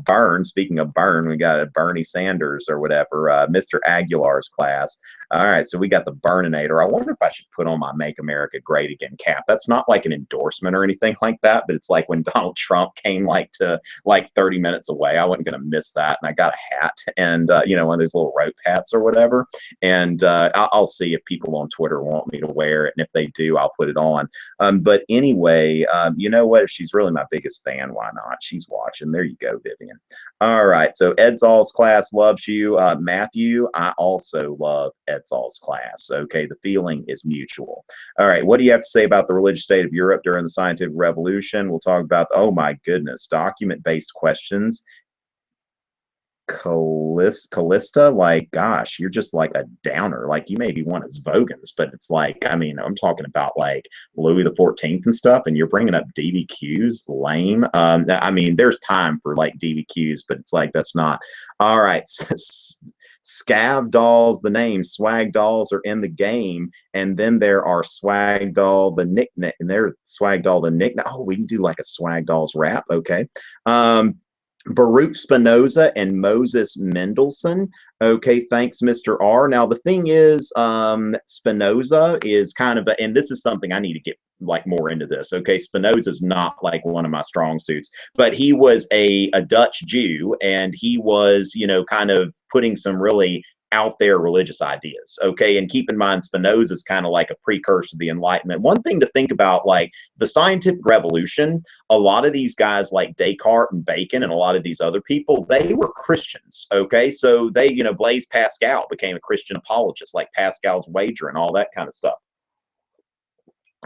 burn. Speaking of burn, we got a Bernie Sanders or whatever, Mr. Aguilar's class. All right, so we got the Burninator. I wonder if I should put on my Make America Great Again cap. That's not like an endorsement or anything like that, but it's like when Donald Trump came like to like 30 minutes away, I wasn't going to miss that. And I got a hat and, you know, one of those little rope hats or whatever. And I'll see if people on Twitter want me to wear it. And if they do, I'll put it on. But anyway, you know what? If she's really my biggest fan, why not? She's watching. There you go, Vivian. All right. So Edzall's class loves you. Matthew, I also love Ed. Edzal's class. Okay, the feeling is mutual. All right, what do you have to say about the religious state of Europe during the scientific revolution? We'll talk about, oh my goodness, document-based questions. Callista, like, gosh, you're just like a downer. Like, you maybe want as Vogons, but it's like, I mean, I'm talking about like Louis the 14th and stuff, and you're bringing up DBQs, lame. I mean, there's time for like DBQs, but it's like that's not all right. Scav dolls, the name swag dolls are in the game, and then there are swag doll the nickname, and they're swag doll the nickname. Oh, we can do like a swag dolls rap, okay. Baruch Spinoza and Moses Mendelssohn. Okay, thanks, Mr. R. Now, the thing is, Spinoza is kind of and this is something I need to get like more into this. Okay, Spinoza is not like one of my strong suits, but he was a Dutch Jew, and he was, you know, kind of putting some really out there religious ideas. Okay, and keep in mind, Spinoza is kind of like a precursor to the Enlightenment. One thing to think about, like the scientific revolution, a lot of these guys like Descartes and Bacon and a lot of these other people, they were Christians. Okay, so they, you know, Blaise Pascal became a Christian apologist, like Pascal's wager and all that kind of stuff.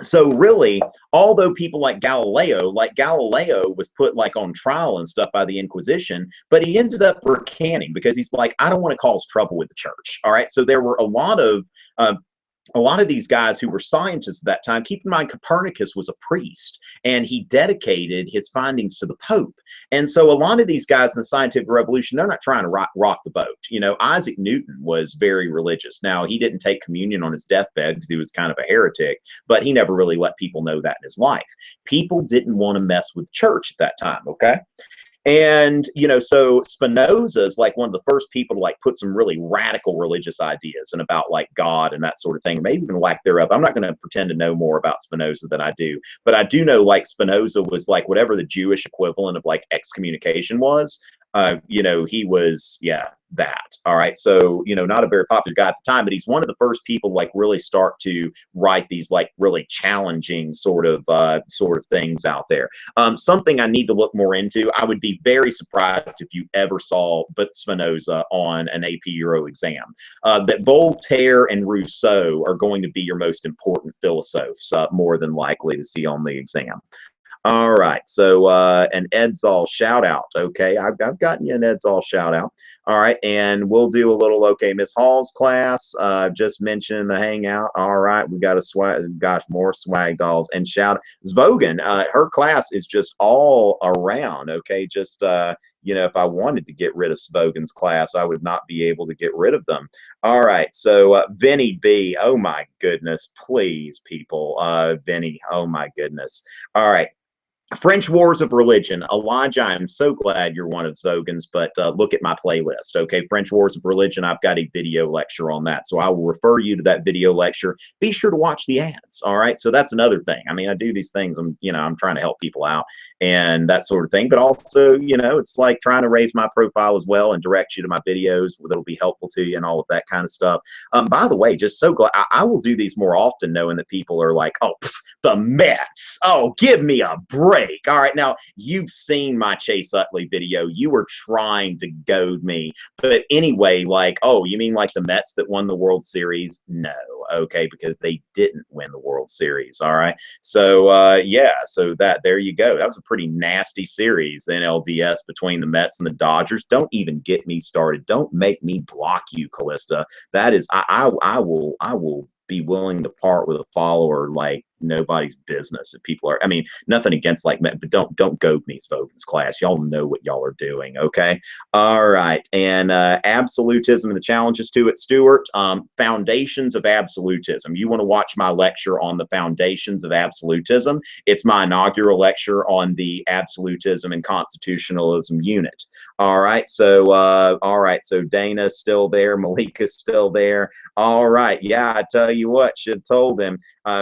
So really, although people like Galileo was put like on trial and stuff by the Inquisition, but he ended up recanting because he's like, I don't want to cause trouble with the church. All right. So there were a lot of these guys who were scientists at that time. Keep in mind, Copernicus was a priest, and he dedicated his findings to the Pope. And so a lot of these guys in the scientific revolution, they're not trying to rock the boat. You know, Isaac Newton was very religious. Now, he didn't take communion on his deathbed because he was kind of a heretic, but he never really let people know that in his life. People didn't want to mess with church at that time, okay? And, you know, so Spinoza is like one of the first people to like put some really radical religious ideas and about like God and that sort of thing, maybe even lack thereof. I'm not going to pretend to know more about Spinoza than I do, but I do know like Spinoza was like whatever the Jewish equivalent of like excommunication was. You know, he was, yeah, that. All right. So, you know, not a very popular guy at the time, but he's one of the first people like really start to write these like really challenging sort of things out there. Something I need to look more into. I would be very surprised if you ever saw but Spinoza on an AP Euro exam. That Voltaire and Rousseau are going to be your most important philosophers, more than likely to see on the exam. All right, so an Edzal shout out. Okay, I've gotten you an Edzal shout out. All right, and we'll do a little, okay, Miss Hall's class. Just mentioned the Hangout. All right, we got a swag, gosh, more swag dolls and shout Zvogan. Her class is just all around. Okay, just you know, if I wanted to get rid of Svogan's class, I would not be able to get rid of them. All right, so Vinny B. Oh my goodness, please, people, Vinny. Oh my goodness. All right. French Wars of Religion. Elijah, I'm so glad you're one of Zogans, but look at my playlist. Okay, French Wars of Religion, I've got a video lecture on that. So I will refer you to that video lecture. Be sure to watch the ads. All right. So that's another thing. I mean, I do these things, I'm trying to help people out and that sort of thing. But also, you know, it's like trying to raise my profile as well and direct you to my videos that'll be helpful to you and all of that kind of stuff. By the way, just so glad I will do these more often, knowing that people are like, oh, the Mets. Oh, give me a break. All right, now you've seen my Chase Utley video. You were trying to goad me, but anyway, like, oh, you mean like the Mets that won the World Series? No, okay, because they didn't win the World Series. All right, so yeah, so there you go. That was a pretty nasty series, the NLDS between the Mets and the Dodgers. Don't even get me started. Don't make me block you, Callista. That is, I will be willing to part with a follower like nobody's business. If people are, I mean, nothing against like, but don't goad me, Spoken's class. Y'all know what y'all are doing. Okay. All right. And absolutism and the challenges to it, Stuart. Foundations of absolutism. You want to watch my lecture on the foundations of absolutism? It's my inaugural lecture on the absolutism and constitutionalism unit. All right. So So Dana's still there. Malika's still there. All right. Yeah, I tell you what, should have told him.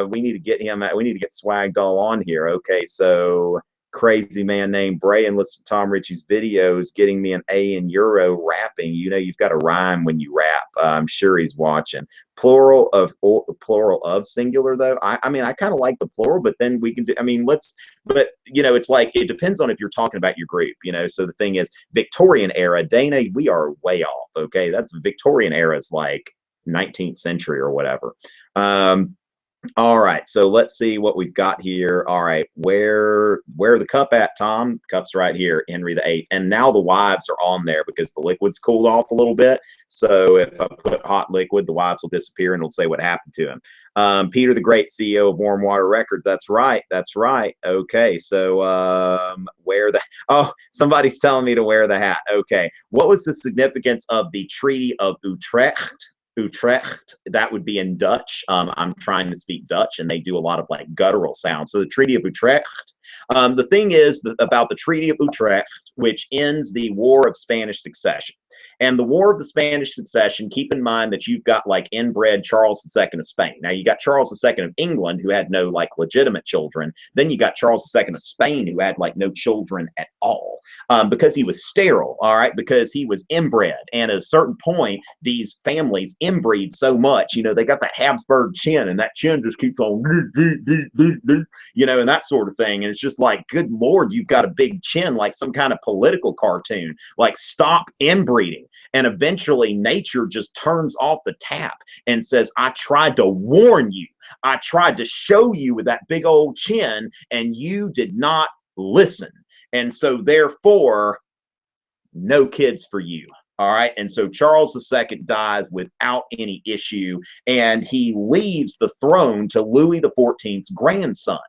We need to get him. We need to get Swag Doll on here. Okay, so crazy man named Brian listens to Tom Richey's videos, getting me an A in Euro rapping. You know, you've got to rhyme when you rap. I'm sure he's watching. Plural of singular though. I mean, I kind of like the plural, but then we can do. I mean, but you know, it's like it depends on if you're talking about your group. You know, so the thing is, Victorian era, Dana, we are way off. Okay, that's Victorian era is like 19th century or whatever. All right, so let's see what we've got here. All right, where the cup at, Tom? The cup's right here, Henry VIII. And now the wives are on there because the liquid's cooled off a little bit. So if I put hot liquid, the wives will disappear and it'll say what happened to him. Peter the Great, CEO of Warm Water Records. That's right. That's right. Okay, so wear the. Oh, somebody's telling me to wear the hat. Okay, what was the significance of the Treaty of Utrecht? Utrecht, that would be in Dutch. I'm trying to speak Dutch and they do a lot of like guttural sounds. So the Treaty of Utrecht, the thing is about the Treaty of Utrecht, which ends the War of Spanish Succession. And the War of the Spanish Succession, keep in mind that you've got like inbred Charles II of Spain. Now you got Charles II of England who had no like legitimate children. Then you got Charles II of Spain who had like no children at all because he was sterile, all right, because he was inbred. And at a certain point, these families inbreed so much, you know, they got that Habsburg chin and that chin just keeps on, you know, and that sort of thing. And it's just like, good Lord, you've got a big chin like some kind of political cartoon, like stop inbreeding. And eventually nature just turns off the tap and says, I tried to warn you. I tried to show you with that big old chin and you did not listen. And so therefore, no kids for you. All right. And so Charles II dies without any issue, and he leaves the throne to Louis XIV's grandson.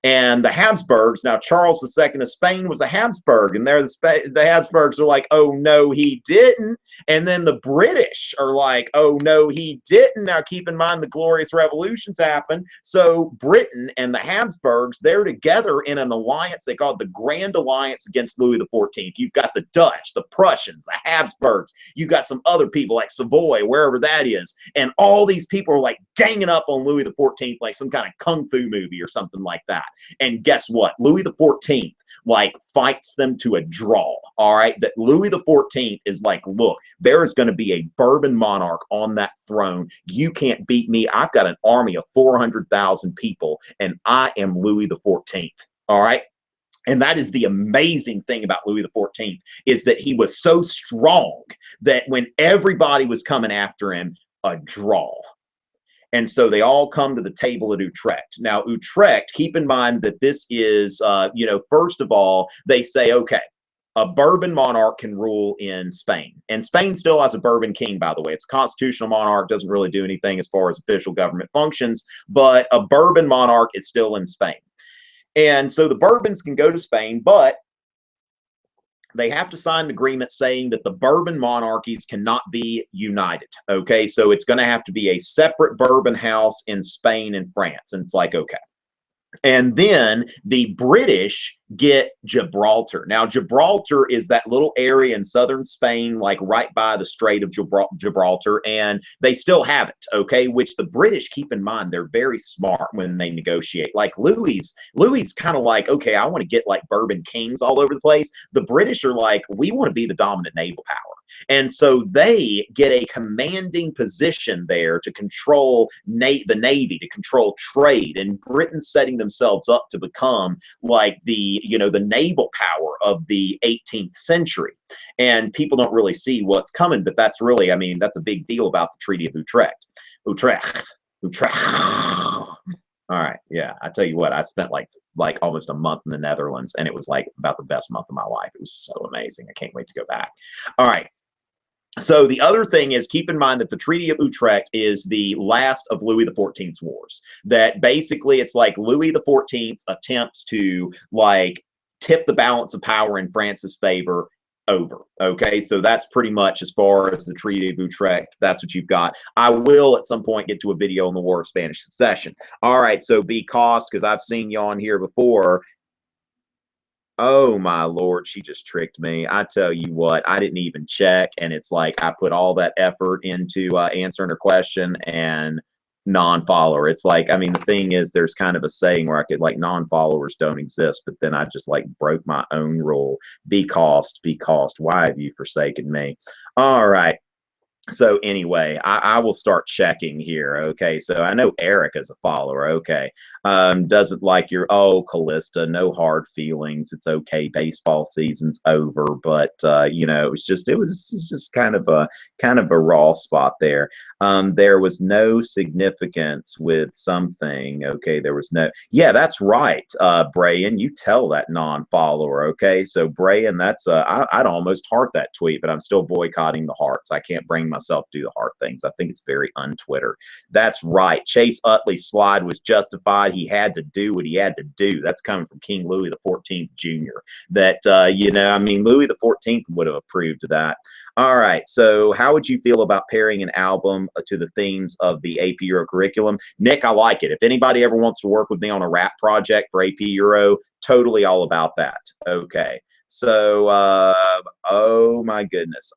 And the Habsburgs, now Charles II of Spain was a Habsburg, and the Habsburgs are like, oh, no, he didn't. And then the British are like, oh, no, he didn't. Now, keep in mind the Glorious Revolutions happened. So Britain and the Habsburgs, they're together in an alliance they call the Grand Alliance against Louis XIV. You've got the Dutch, the Prussians, the Habsburgs. You've got some other people like Savoy, wherever that is. And all these people are like ganging up on Louis XIV like some kind of kung fu movie or something like that. And guess what? Louis XIV like fights them to a draw. All right. That Louis XIV is like, look, there is going to be a Bourbon monarch on that throne. You can't beat me. I've got an army of 400,000 people and I am Louis XIV. All right. And that is the amazing thing about Louis XIV is that he was so strong that when everybody was coming after him, a draw. And so they all come to the table at Utrecht. Now, Utrecht, keep in mind that this is, you know, first of all, they say, okay, a Bourbon monarch can rule in Spain. And Spain still has a Bourbon king, by the way. It's a constitutional monarch, doesn't really do anything as far as official government functions, but a Bourbon monarch is still in Spain. And so the Bourbons can go to Spain, but they have to sign an agreement saying that the Bourbon monarchies cannot be united. Okay, so it's going to have to be a separate Bourbon house in Spain and France. And it's like, okay. And then the British get Gibraltar. Now, Gibraltar is that little area in southern Spain, like right by the Strait of Gibraltar, and they still have it, okay? Which the British, keep in mind, they're very smart when they negotiate. Like Louis kind of like, okay, I want to get like Bourbon kings all over the place. The British are like, we want to be the dominant naval power. And so they get a commanding position there to control the Navy, to control trade, and Britain's setting themselves up to become like the, you know, the naval power of the 18th century. And people don't really see what's coming, but that's really, I mean, that's a big deal about the Treaty of Utrecht. Utrecht. All right, yeah, I tell you what, I spent like almost a month in the Netherlands, and it was like about the best month of my life. It was so amazing. I can't wait to go back. All right. So the other thing is, keep in mind that the Treaty of Utrecht is the last of Louis XIV's wars. That basically it's like Louis XIV attempts to like tip the balance of power in France's favor over. Okay, so that's pretty much as far as the Treaty of Utrecht. That's what you've got. I will at some point get to a video on the War of Spanish Succession. All right, so because I've seen you on here before. Oh my Lord, she just tricked me. I tell you what, I didn't even check. And it's like I put all that effort into answering her question and non-follower. It's like, I mean, the thing is, there's kind of a saying where I could like non-followers don't exist, but then I just like broke my own rule. Be cost, why have you forsaken me? All right. So anyway, I will start checking here. Okay, so I know Eric is a follower. Okay, Doesn't like your, oh, Callista, no hard feelings. It's okay. Baseball season's over. But you know, it was just kind of a raw spot there. There was no significance with something. Okay, there was no. Yeah, that's right, Brayan. You tell that non-follower. Okay, so Brayan, I'd almost heart that tweet, but I'm still boycotting the hearts. I can't bring myself to do the heart things. I think it's very un-Twitter. That's right. Chase Utley's slide was justified. He had to do what he had to do. That's coming from King Louis the 14th Jr. That you know, I mean, Louis the 14th would have approved of that. All right. So, how would you feel about pairing an album to the themes of the AP Euro curriculum? Nick, I like it. If anybody ever wants to work with me on a rap project for AP Euro, totally all about that. Okay. So, oh my goodness,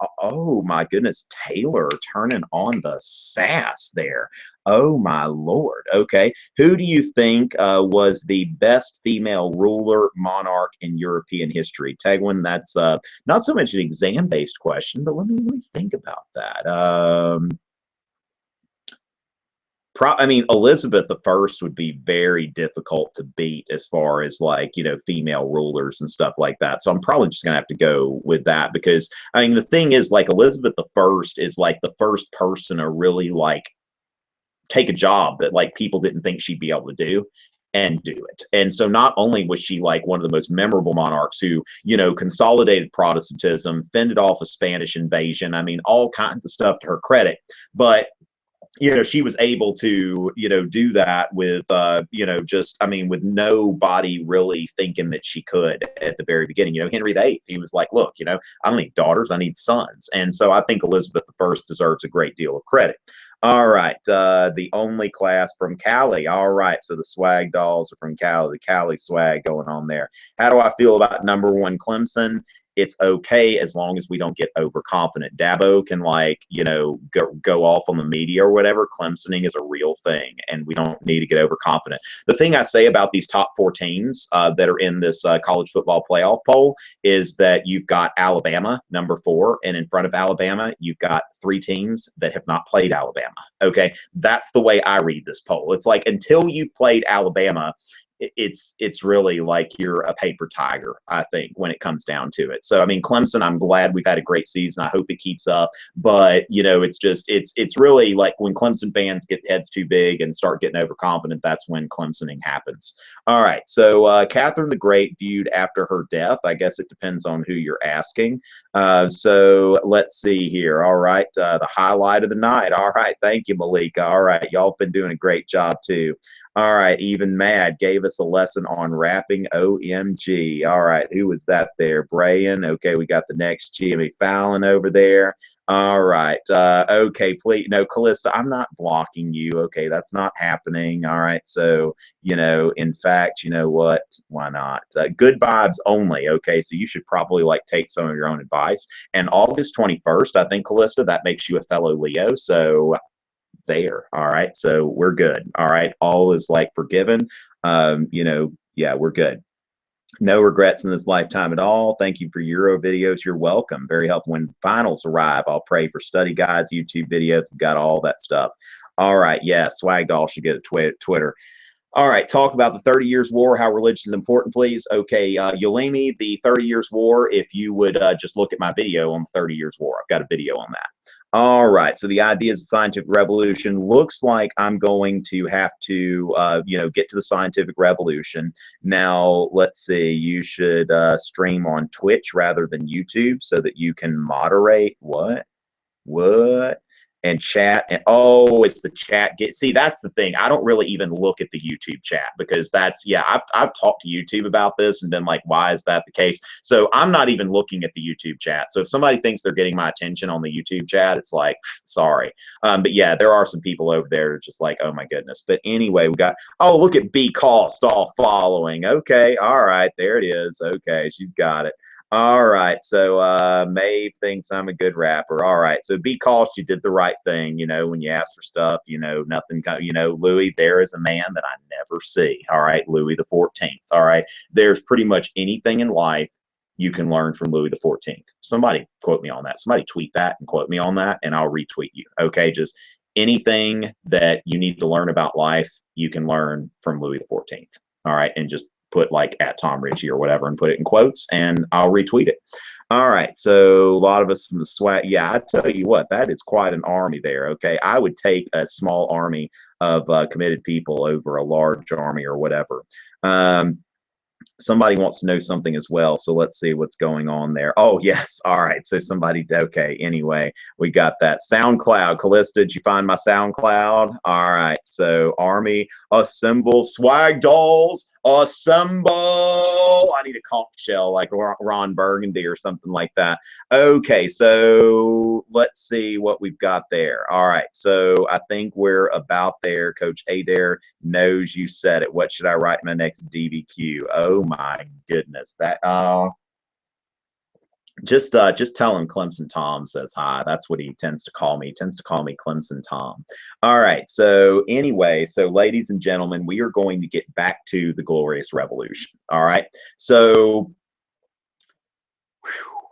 Taylor turning on the sass there. Oh my Lord. Okay. Who do you think was the best female ruler monarch in European history? Tegwin, that's not so much an exam-based question, but let me think about that. I mean, Elizabeth the First would be very difficult to beat as far as like, you know, female rulers and stuff like that. So I'm probably just gonna have to go with that because I mean the thing is like Elizabeth the First is like the first person to really like take a job that like people didn't think she'd be able to do and do it. And so not only was she like one of the most memorable monarchs who, you know, consolidated Protestantism, fended off a Spanish invasion, I mean, all kinds of stuff to her credit, but you know, she was able to, you know, do that with, you know, just, I mean, with nobody really thinking that she could at the very beginning. You know, Henry VIII, he was like, look, you know, I don't need daughters, I need sons. And so I think Elizabeth I deserves a great deal of credit. All right, the only class from Cali. All right, so the swag dolls are from Cali, the Cali swag going on there. How do I feel about #1 Clemson? It's okay as long as we don't get overconfident. Dabo can like, you know, go off on the media or whatever. Clemsoning is a real thing, and we don't need to get overconfident. The thing I say about these top 4 teams that are in this college football playoff poll is that you've got Alabama, #4, and in front of Alabama, you've got 3 teams that have not played Alabama. Okay, that's the way I read this poll. It's like until you've played Alabama, it's really like you're a paper tiger, I think, when it comes down to it. So I mean, Clemson, I'm glad we've had a great season. I hope it keeps up. But you know, it's really like when Clemson fans get heads too big and start getting overconfident, that's when Clemsoning happens. All right. So Catherine the Great viewed after her death. I guess it depends on who you're asking. So let's see here. All right. The highlight of the night. All right. Thank you, Malika. All right. Y'all have been doing a great job too. All right, even Mad gave us a lesson on rapping. OMG. All right, who was that there? Brayan. Okay, we got the next Jimmy Fallon over there. All right. Okay, please. No, Callista, I'm not blocking you. Okay, that's not happening. All right. So, you know, in fact, you know what? Why not? Good vibes only. Okay, so you should probably like take some of your own advice. And August 21st, I think, Callista, that makes you a fellow Leo. So there. All right. So we're good. All right. All is like forgiven. You know, yeah, we're good. No regrets in this lifetime at all. Thank you for Euro videos. You're welcome. Very helpful. When finals arrive, I'll pray for study guides, YouTube videos. We've got all that stuff. All right. Yeah. Swag Doll should get a Twitter. All right, talk about the 30 Years' War, how religion is important, please. Okay, Yolimi, the 30 Years' War, if you would just look at my video on the 30 Years' War. I've got a video on that. All right, so the ideas of scientific revolution looks like I'm going to have to, you know, get to the scientific revolution. Now, let's see, you should stream on Twitch rather than YouTube so that you can moderate. What? And chat, and oh, it's the chat. See, that's the thing. I don't really even look at the YouTube chat because that's, yeah, I've talked to YouTube about this and been like, why is that the case? So I'm not even looking at the YouTube chat. So if somebody thinks they're getting my attention on the YouTube chat, it's like, sorry. But yeah, there are some people over there just like, oh my goodness. But anyway, we got, oh, look at B Cost all following. Okay, all right, there it is. Okay, she's got it. All right, so Maeve thinks I'm a good rapper. All right, so because you did the right thing, you know, when you asked for stuff, you know, nothing, you know, Louis, there is a man that I never see. All right, Louis the 14th. All right, there's pretty much anything in life you can learn from Louis the 14th. Somebody quote me on that. Somebody tweet that and quote me on that, and I'll retweet you. Okay, just anything that you need to learn about life, you can learn from Louis the 14th. All right. And just put like at Tom Richey or whatever and put it in quotes and I'll retweet it. All right. So a lot of us from the SWAT. Yeah, I tell you what, that is quite an army there. Okay. I would take a small army of committed people over a large army or whatever. Somebody wants to know something as well, so let's see what's going on there. Oh yes, all right. So somebody, okay. Anyway, we got that SoundCloud. Callista, did you find my SoundCloud? All right. So Army assemble, swag dolls assemble. I need a conch shell like Ron Burgundy or something like that. Okay, so let's see what we've got there. All right. So I think we're about there. Coach Adair knows you said it. What should I write my next DBQ? Oh my goodness. That just tell him Clemson Tom says hi. That's what he tends to call me. He tends to call me Clemson Tom. All right. So anyway, so ladies and gentlemen, we are going to get back to the Glorious Revolution. All right. So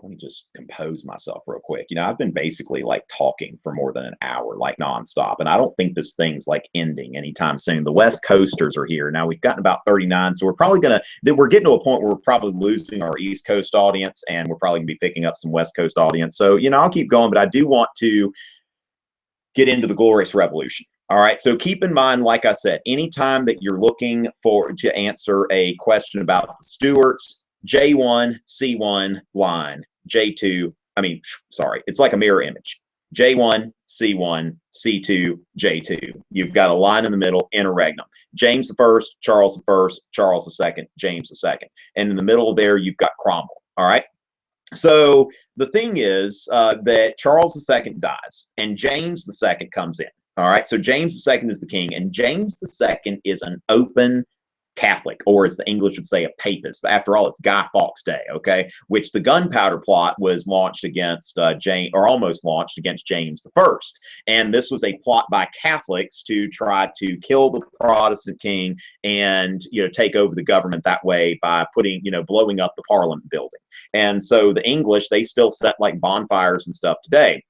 let me just compose myself real quick. You know, I've been basically like talking for more than an hour, like nonstop, and I don't think this thing's like ending anytime soon. The West Coasters are here. Now we've gotten about 39, so we're probably we're getting to a point where we're probably losing our East Coast audience, and we're probably gonna be picking up some West Coast audience. So, you know, I'll keep going, but I do want to get into the Glorious Revolution. All right. So keep in mind, like I said, anytime that you're looking to answer a question about the Stuarts, J1, C1 line, J2, it's like a mirror image. J1, C1, C2, J2. You've got a line in the middle, interregnum. James the First, Charles the First, Charles the Second, James the Second. And in the middle there, you've got Cromwell. All right. So the thing is that Charles II dies and James II comes in. All right. So James II is the king, and James II is an open Catholic, or as the English would say, a papist. But after all, it's Guy Fawkes Day, okay? Which the gunpowder plot was launched against James, or almost launched against James I. And this was a plot by Catholics to try to kill the Protestant king and, you know, take over the government that way by putting, you know, blowing up the Parliament building. And so the English, they still set like bonfires and stuff today.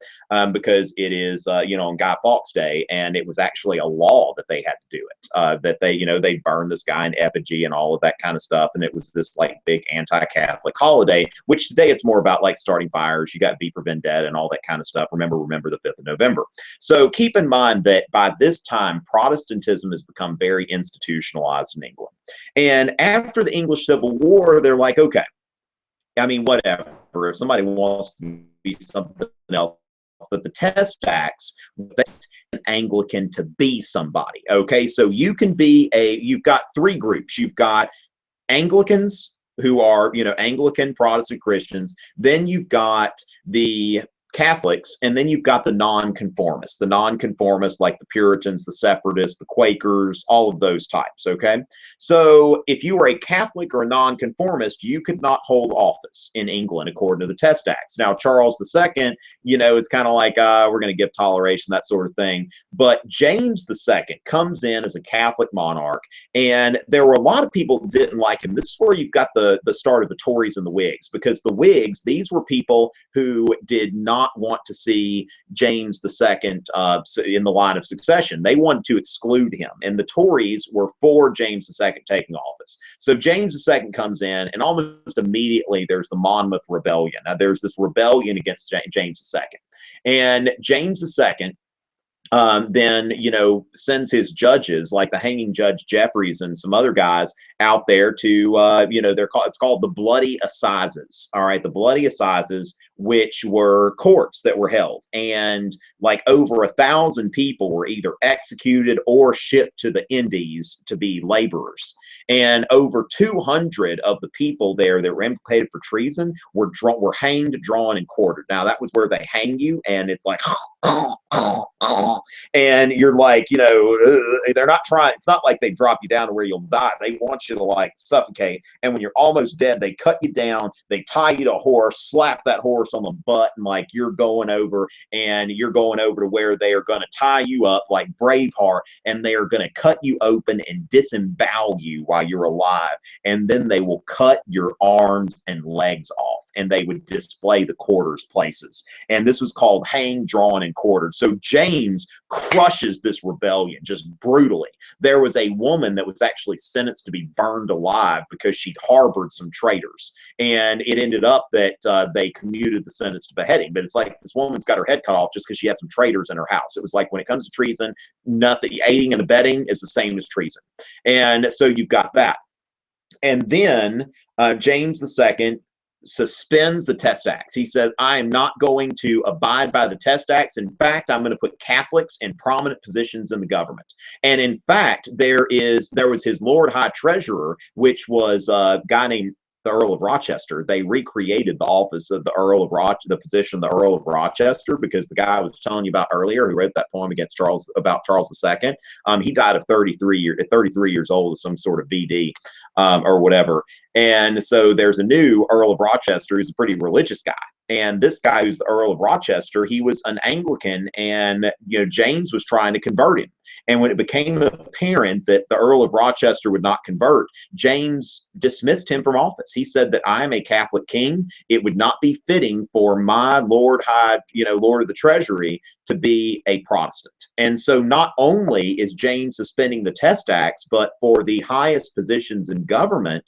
Because it is, you know, on Guy Fawkes Day, and it was actually a law that they had to do it, that they, you know, they burned this guy in effigy and all of that kind of stuff, and it was this like big anti-Catholic holiday, which today it's more about like starting fires, you got V for Vendetta and all that kind of stuff. Remember the 5th of November. So keep in mind that by this time, Protestantism has become very institutionalized in England. And after the English Civil War, they're like, okay, I mean, whatever, if somebody wants to be something else, but the test tax, an Anglican to be somebody. Okay, so you can be you've got three groups. You've got Anglicans, who are, you know, Anglican Protestant Christians. Then you've got the Catholics, and then you've got the nonconformists. The nonconformists, like the Puritans, the Separatists, the Quakers, all of those types, okay? So if you were a Catholic or a nonconformist, you could not hold office in England according to the Test Acts. Now, Charles II, you know, it's kind of like, we're going to give toleration, that sort of thing. But James II comes in as a Catholic monarch, and there were a lot of people who didn't like him. This is where you've got the start of the Tories and the Whigs, because the Whigs, these were people who did not want to see James II in the line of succession. They wanted to exclude him, and the Tories were for James II taking office. So James II comes in, and almost immediately there's the Monmouth Rebellion. Now there's this rebellion against James II, and James II then, you know, sends his judges, like the hanging Judge Jeffreys and some other guys, out there to, you know, it's called the Bloody Assizes. All right, the Bloody Assizes, which were courts that were held, and like over 1,000 people were either executed or shipped to the Indies to be laborers. And over 200 of the people there that were implicated for treason were hanged, drawn, and quartered. Now that was where they hang you, and it's like, and you're like, you know, they're not trying. It's not like they drop you down to where you'll die. They want you to like suffocate. And when you're almost dead, they cut you down. They tie you to a horse, slap that horse on the butt, and like you're going over to where they are going to tie you up like Braveheart, and they are going to cut you open and disembowel you while you're alive. And then they will cut your arms and legs off. and they would display the quarters places. And this was called hanged, drawn, and quartered. So James crushes this rebellion just brutally. There was a woman that was actually sentenced to be burned alive because she'd harbored some traitors. And it ended up that they commuted the sentence to beheading. But it's like this woman's got her head cut off just because she had some traitors in her house. It was like when it comes to treason, nothing, aiding and abetting is the same as treason. And so you've got that. And then James II suspends the Test Acts. He says, I am not going to abide by the Test Acts. In fact, I'm going to put Catholics in prominent positions in the government. And in fact, there was his Lord High Treasurer, which was a guy named the Earl of Rochester. They recreated the office of the Earl of the position of the Earl of Rochester, because the guy I was telling you about earlier who wrote that poem against Charles II, he died of 33 years old of some sort of VD or whatever. And so there's a new Earl of Rochester who's a pretty religious guy. And this guy who's the Earl of Rochester, he was an Anglican, and James was trying to convert him. And when it became apparent that the Earl of Rochester would not convert, James dismissed him from office. He said that I am a Catholic king. It would not be fitting for my Lord of the Treasury to be a Protestant. And so not only is James suspending the Test Acts, but for the highest positions in government,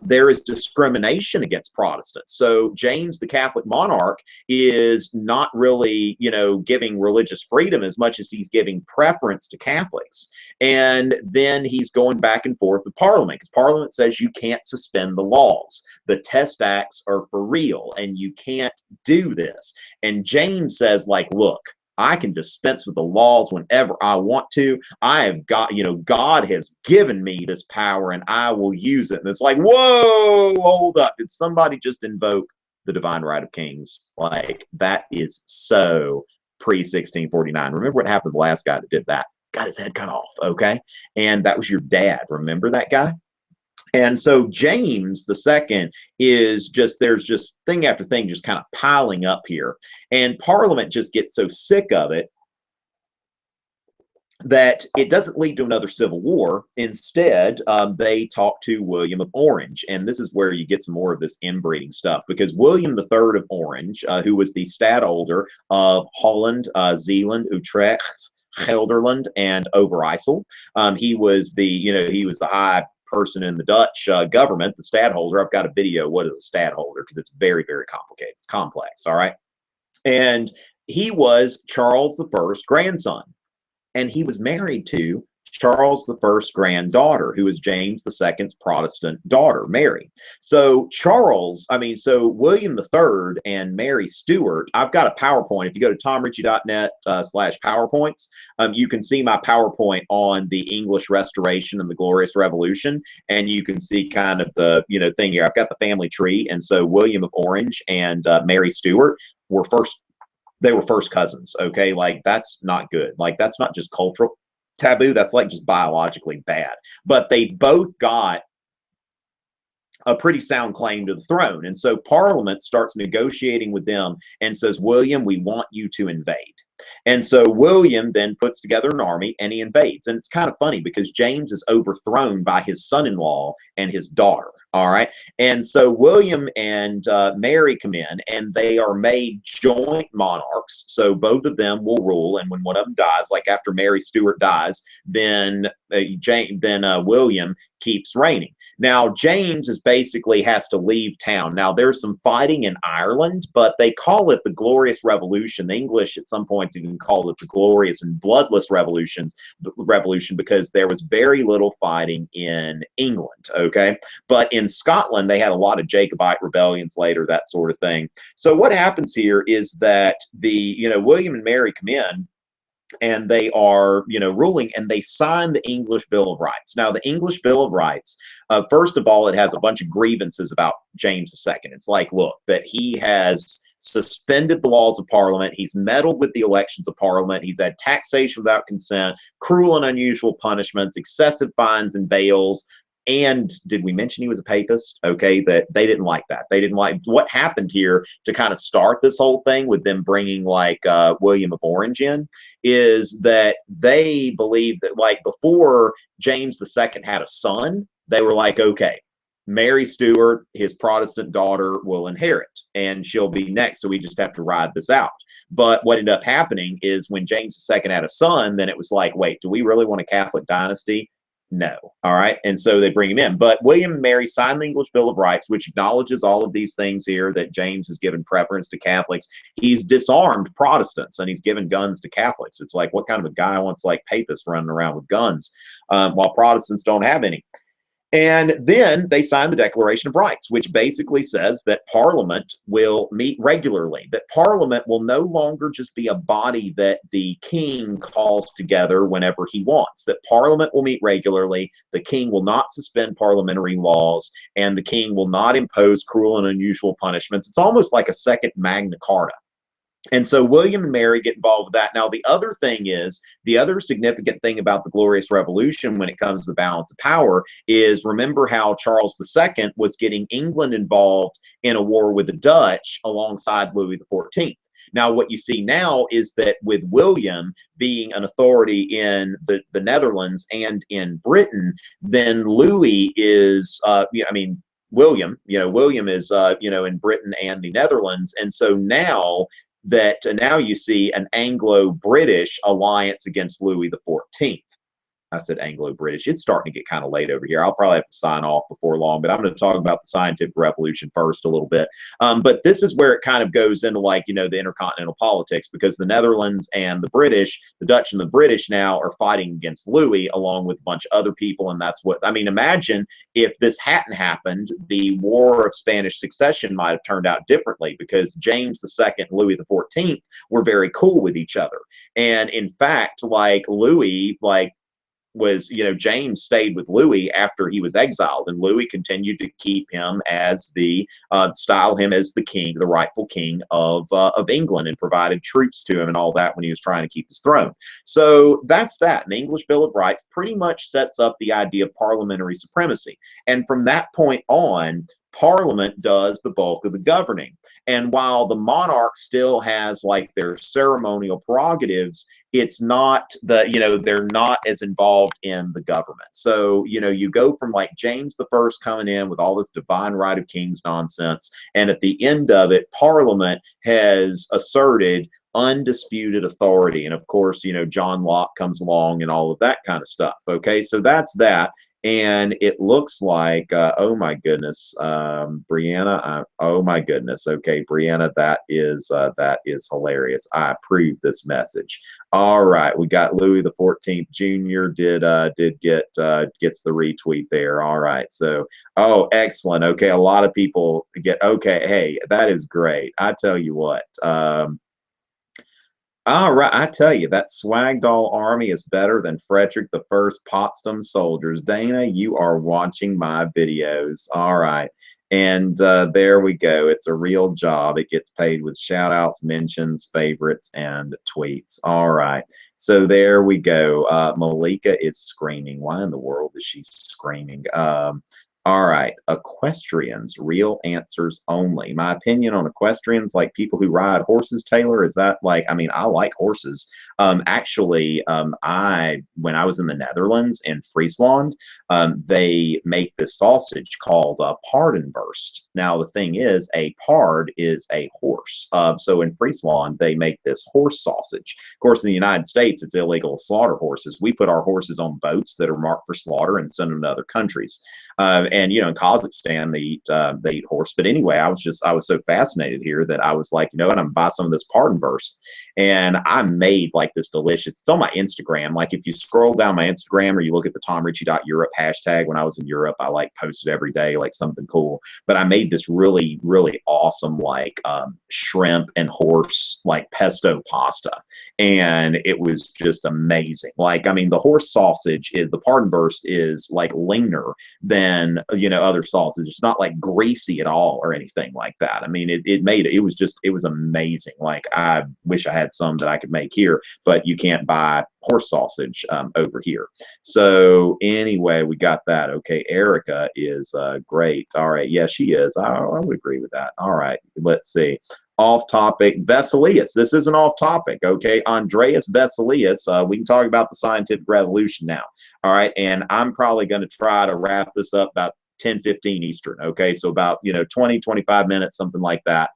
there is discrimination against Protestants. So James, the Catholic monarch, is not really, giving religious freedom as much as he's giving preference to Catholics. And then he's going back and forth with Parliament, because Parliament says you can't suspend the laws. The Test Acts are for real, and you can't do this. And James says, look, I can dispense with the laws whenever I want to. I have got, God has given me this power, and I will use it. And it's like, whoa, hold up. Did somebody just invoke the divine right of kings? That is so pre-1649. Remember what happened to the last guy that did that? Got his head cut off, okay? And that was your dad. Remember that guy? And so James II is there's just thing after thing just kind of piling up here. And Parliament just gets so sick of it that it doesn't lead to another civil war. Instead, they talk to William of Orange. And this is where you get some more of this inbreeding stuff, because William III of Orange, who was the stadtholder of Holland, Zeeland, Utrecht, Gelderland, and Overijssel, he was the high person in the Dutch government, the stadtholder. I've got a video, what is a stadtholder, because it's very, very complicated. It's complex, all right? And he was Charles I's grandson, and he was married to Charles I's granddaughter, who was James II's Protestant daughter, Mary. So William III and Mary Stuart, I've got a PowerPoint. If you go to tomrichey.net/PowerPoints, you can see my PowerPoint on the English Restoration and the Glorious Revolution. And you can see kind of the, thing here. I've got the family tree. And so William of Orange and Mary Stuart were first cousins. Okay. That's not good. That's not just cultural taboo, that's just biologically bad. But they both got a pretty sound claim to the throne. And so Parliament starts negotiating with them and says, William, we want you to invade. And so William then puts together an army and he invades. And it's kind of funny because James is overthrown by his son-in-law and his daughter. All right. And so William and Mary come in, and they are made joint monarchs. So both of them will rule. And when one of them dies, like after Mary Stuart dies, then William keeps reigning. Now, James basically has to leave town. Now, there's some fighting in Ireland, but they call it the Glorious Revolution. The English at some points even called it the Glorious and Bloodless Revolution, because there was very little fighting in England, okay? But in Scotland, they had a lot of Jacobite rebellions later, that sort of thing. So what happens here is that William and Mary come in, and they are, ruling, and they sign the English Bill of Rights. Now, the English Bill of Rights, first of all, it has a bunch of grievances about James II. It's look, that he has suspended the laws of Parliament. He's meddled with the elections of Parliament. He's had taxation without consent, cruel and unusual punishments, excessive fines and bails. And did we mention he was a papist? Okay, that they didn't like that. They didn't like what happened here to kind of start this whole thing with them bringing William of Orange in, is that they believed that before James II had a son, they were okay, Mary Stuart, his Protestant daughter, will inherit, and she'll be next. So we just have to ride this out. But what ended up happening is when James II had a son, then it was like, wait, do we really want a Catholic dynasty? No. All right. And so they bring him in. But William and Mary signed the English Bill of Rights, which acknowledges all of these things here, that James has given preference to Catholics. He's disarmed Protestants and he's given guns to Catholics. It's like, what kind of a guy wants like papists running around with guns while Protestants don't have any? And then they signed the Declaration of Rights, which basically says that Parliament will meet regularly, that Parliament will no longer just be a body that the king calls together whenever he wants, that Parliament will meet regularly, the king will not suspend parliamentary laws, and the king will not impose cruel and unusual punishments. It's almost like a second Magna Carta. And so William and Mary get involved with that. Now, the other thing is, the other significant thing about the Glorious Revolution when it comes to the balance of power is, remember how Charles II was getting England involved in a war with the Dutch alongside Louis XIV. Now, what you see now is that with William being an authority in the Netherlands and in Britain, then Louis is, William is, in Britain and the Netherlands. And so now you see an Anglo-British alliance against Louis XIV. I said Anglo-British. It's starting to get kind of late over here. I'll probably have to sign off before long, but I'm going to talk about the scientific revolution first a little bit. But this is where it kind of goes into like, the intercontinental politics, because the Netherlands and the British, the Dutch and the British now are fighting against Louis along with a bunch of other people. And that's what, imagine if this hadn't happened, the War of Spanish Succession might have turned out differently, because James II and Louis XIV were very cool with each other. And in fact, like Louis, James stayed with Louis after he was exiled, and Louis continued to keep him as style him as the king, the rightful king of England, and provided troops to him and all that when he was trying to keep his throne. So that's that. An English Bill of Rights pretty much sets up the idea of parliamentary supremacy. And from that point on, Parliament does the bulk of the governing. And while the monarch still has like their ceremonial prerogatives, it's not they're not as involved in the government. So, you go from like James I coming in with all this divine right of kings nonsense. And at the end of it, Parliament has asserted undisputed authority. And of course, John Locke comes along and all of that kind of stuff. Okay, so that's that. And it looks like, oh my goodness, Brianna, oh my goodness. Okay, Brianna, that is hilarious. I approve this message. All right, we got Louis XIV Jr. gets the retweet there. All right, so excellent. Okay, a lot of people get. Okay, hey, that is great. I tell you what. All right, I tell you, that Swagdoll army is better than Frederick the First Potsdam soldiers. Dana, you are watching my videos. All right, and there we go. It's a real job. It gets paid with shout outs, mentions, favorites, and tweets. All right, so there we go. Malika is screaming. Why in the world is she screaming? All right, equestrians, real answers only. My opinion on equestrians, like people who ride horses, Taylor, is that like, I like horses. When I was in the Netherlands in Friesland, they make this sausage called paardenworst. Now, the thing is, a paard is a horse. So in Friesland, they make this horse sausage. Of course, in the United States, it's illegal to slaughter horses. We put our horses on boats that are marked for slaughter and send them to other countries. And in Kazakhstan they eat horse. But anyway, I was so fascinated here that I was like, I'm gonna buy some of this paardenworst. And I made like this delicious. It's on my Instagram. Like if you scroll down my Instagram or you look at the TomRichey.Europe hashtag, when I was in Europe, I like posted every day like something cool. But I made this really, really awesome like shrimp and horse like pesto pasta, and it was just amazing. Like the horse sausage the paardenworst is like leaner than other sauces. It's not like greasy at all or anything like that. It was amazing. Like I wish I had some that I could make here, but you can't buy horse sausage over here. So anyway, we got that. Okay, Erica is great. All right, yeah, she is. I would agree with that. All right, let's see. Off topic, Vesalius. This isn't off topic, okay? Andreas Vesalius. We can talk about the scientific revolution now. All right, and I'm probably going to try to wrap this up about 10:15 Eastern. Okay, so about 20, 25 minutes, something like that.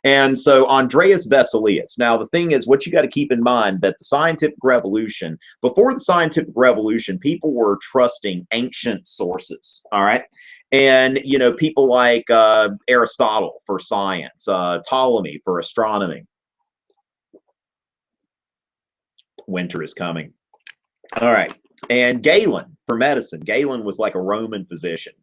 And so Andreas Vesalius. Now, the thing is, what you got to keep in mind that the scientific revolution, before the scientific revolution, people were trusting ancient sources. All right. And, people like Aristotle for science, Ptolemy for astronomy. Winter is coming. All right. And Galen for medicine. Galen was like a Roman physician.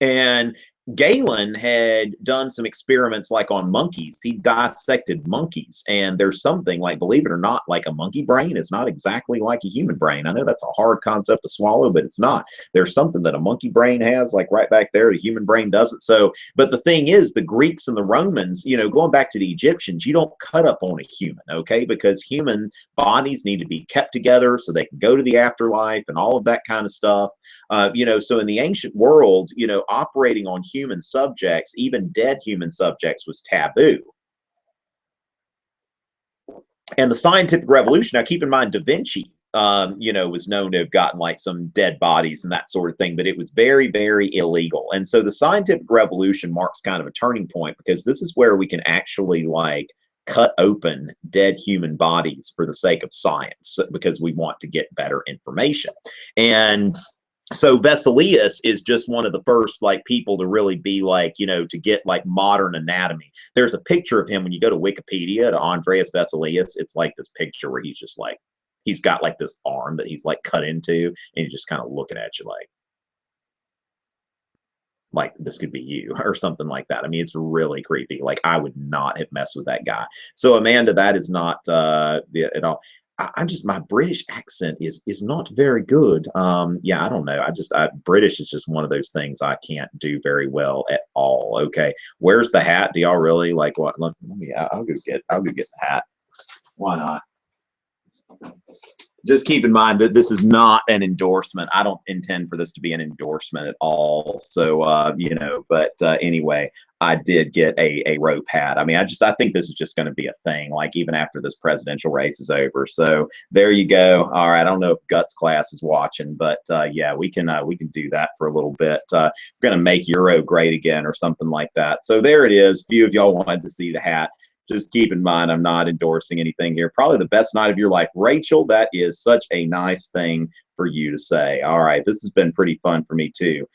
And Galen had done some experiments like on monkeys. He dissected monkeys, and there's something like, believe it or not, like a monkey brain is not exactly like a human brain. I know that's a hard concept to swallow, but it's not. There's something that a monkey brain has, like right back there. The human brain doesn't. So, but the thing is, the Greeks and the Romans, going back to the Egyptians, you don't cut up on a human, okay? Because human bodies need to be kept together so they can go to the afterlife and all of that kind of stuff. So in the ancient world, operating on human subjects, even dead human subjects, was taboo. And the scientific revolution, now keep in mind, Da Vinci, was known to have gotten like some dead bodies and that sort of thing, but it was very, very illegal. And so the scientific revolution marks kind of a turning point, because this is where we can actually like cut open dead human bodies for the sake of science, because we want to get better information. And so Vesalius is just one of the first like people to really be like, to get like modern anatomy. There's a picture of him when you go to Wikipedia to Andreas Vesalius. It's like this picture where he's just like, he's got like this arm that he's like cut into, and he's just kind of looking at you like this could be you or something like that. I mean, it's really creepy. Like, I would not have messed with that guy. So Amanda, that is not at all. I'm just, my British accent is not very good. Yeah, I don't know. British is just one of those things I can't do very well at all. Okay, where's the hat? Do y'all really like what? Let me. I'll go get the hat. Why not? Just keep in mind that this is not an endorsement. I don't intend for this to be an endorsement at all. So, but anyway, I did get a rope hat. I mean, I think this is just going to be a thing, like even after this presidential race is over. So there you go. All right. I don't know if Guts class is watching, but yeah, we can do that for a little bit. We're going to make Euro great again or something like that. So there it is. A few of y'all wanted to see the hat. Just keep in mind, I'm not endorsing anything here. Probably the best night of your life. Rachel, that is such a nice thing for you to say. All right, this has been pretty fun for me too.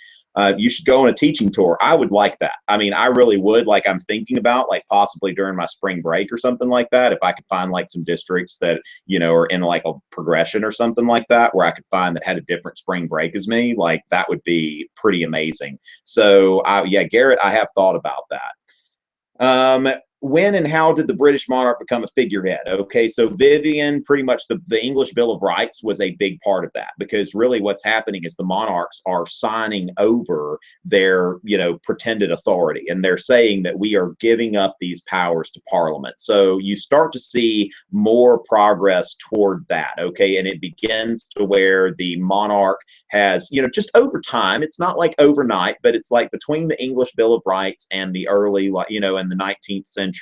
You should go on a teaching tour. I would like that. I mean, I really would. Like, I'm thinking about like possibly during my spring break or something like that, if I could find like some districts that, are in like a progression or something like that, where I could find that had a different spring break as me, like that would be pretty amazing. So yeah, Garrett, I have thought about that. When and how did the British monarch become a figurehead? Okay, so Vivian, pretty much the English Bill of Rights was a big part of that, because really what's happening is the monarchs are signing over their, pretended authority, and they're saying that we are giving up these powers to Parliament. So you start to see more progress toward that, okay, and it begins to where the monarch has, just over time, it's not like overnight, but it's like between the English Bill of Rights and the early, in the 19th century,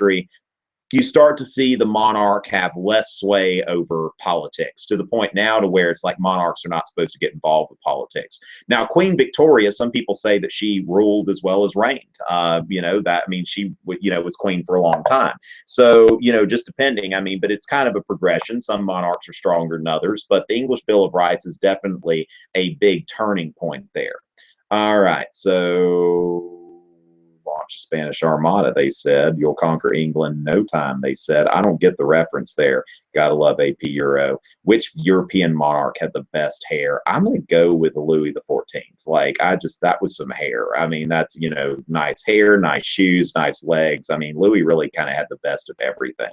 you start to see the monarch have less sway over politics, to the point now to where it's like monarchs are not supposed to get involved with politics. Now, Queen Victoria, some people say that she ruled as well as reigned. That, I mean, she, was queen for a long time. So, just depending, I mean, but it's kind of a progression. Some monarchs are stronger than others, but the English Bill of Rights is definitely a big turning point there. All right, so launch a Spanish Armada, they said. You'll conquer England in no time, they said. I don't get the reference there. Gotta love AP Euro. Which European monarch had the best hair? I'm going to go with Louis the 14th. Like, that was some hair. I mean, that's, nice hair, nice shoes, nice legs. I mean, Louis really kind of had the best of everything.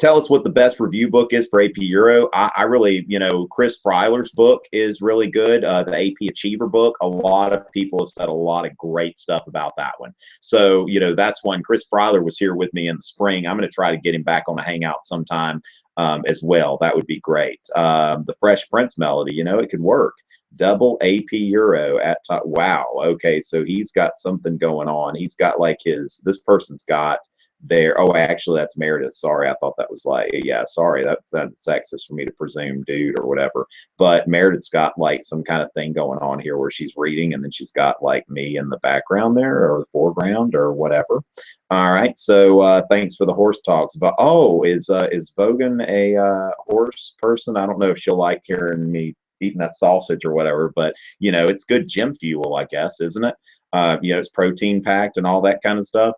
Tell us what the best review book is for AP Euro. I really, Chris Freiler's book is really good. The AP Achiever book, a lot of people have said a lot of great stuff about that one. So, that's one. Chris Freiler was here with me in the spring. I'm going to try to get him back on the Hangout sometime as well. That would be great. The Fresh Prince melody, it could work. Double AP Euro at top. Wow. Okay, so he's got something going on. He's got like this person's got there. Oh, actually, that's Meredith. Sorry, I thought that was like, yeah, sorry, that's sexist for me to presume dude or whatever. But Meredith's got like some kind of thing going on here where she's reading, and then she's got like me in the background there, or the foreground, or whatever. All right, so thanks for the horse talks. But oh, is Vogan a horse person? I don't know if she'll like hearing me eating that sausage or whatever, but you know, it's good gym fuel, I guess, isn't it? You know, it's protein packed and all that kind of stuff.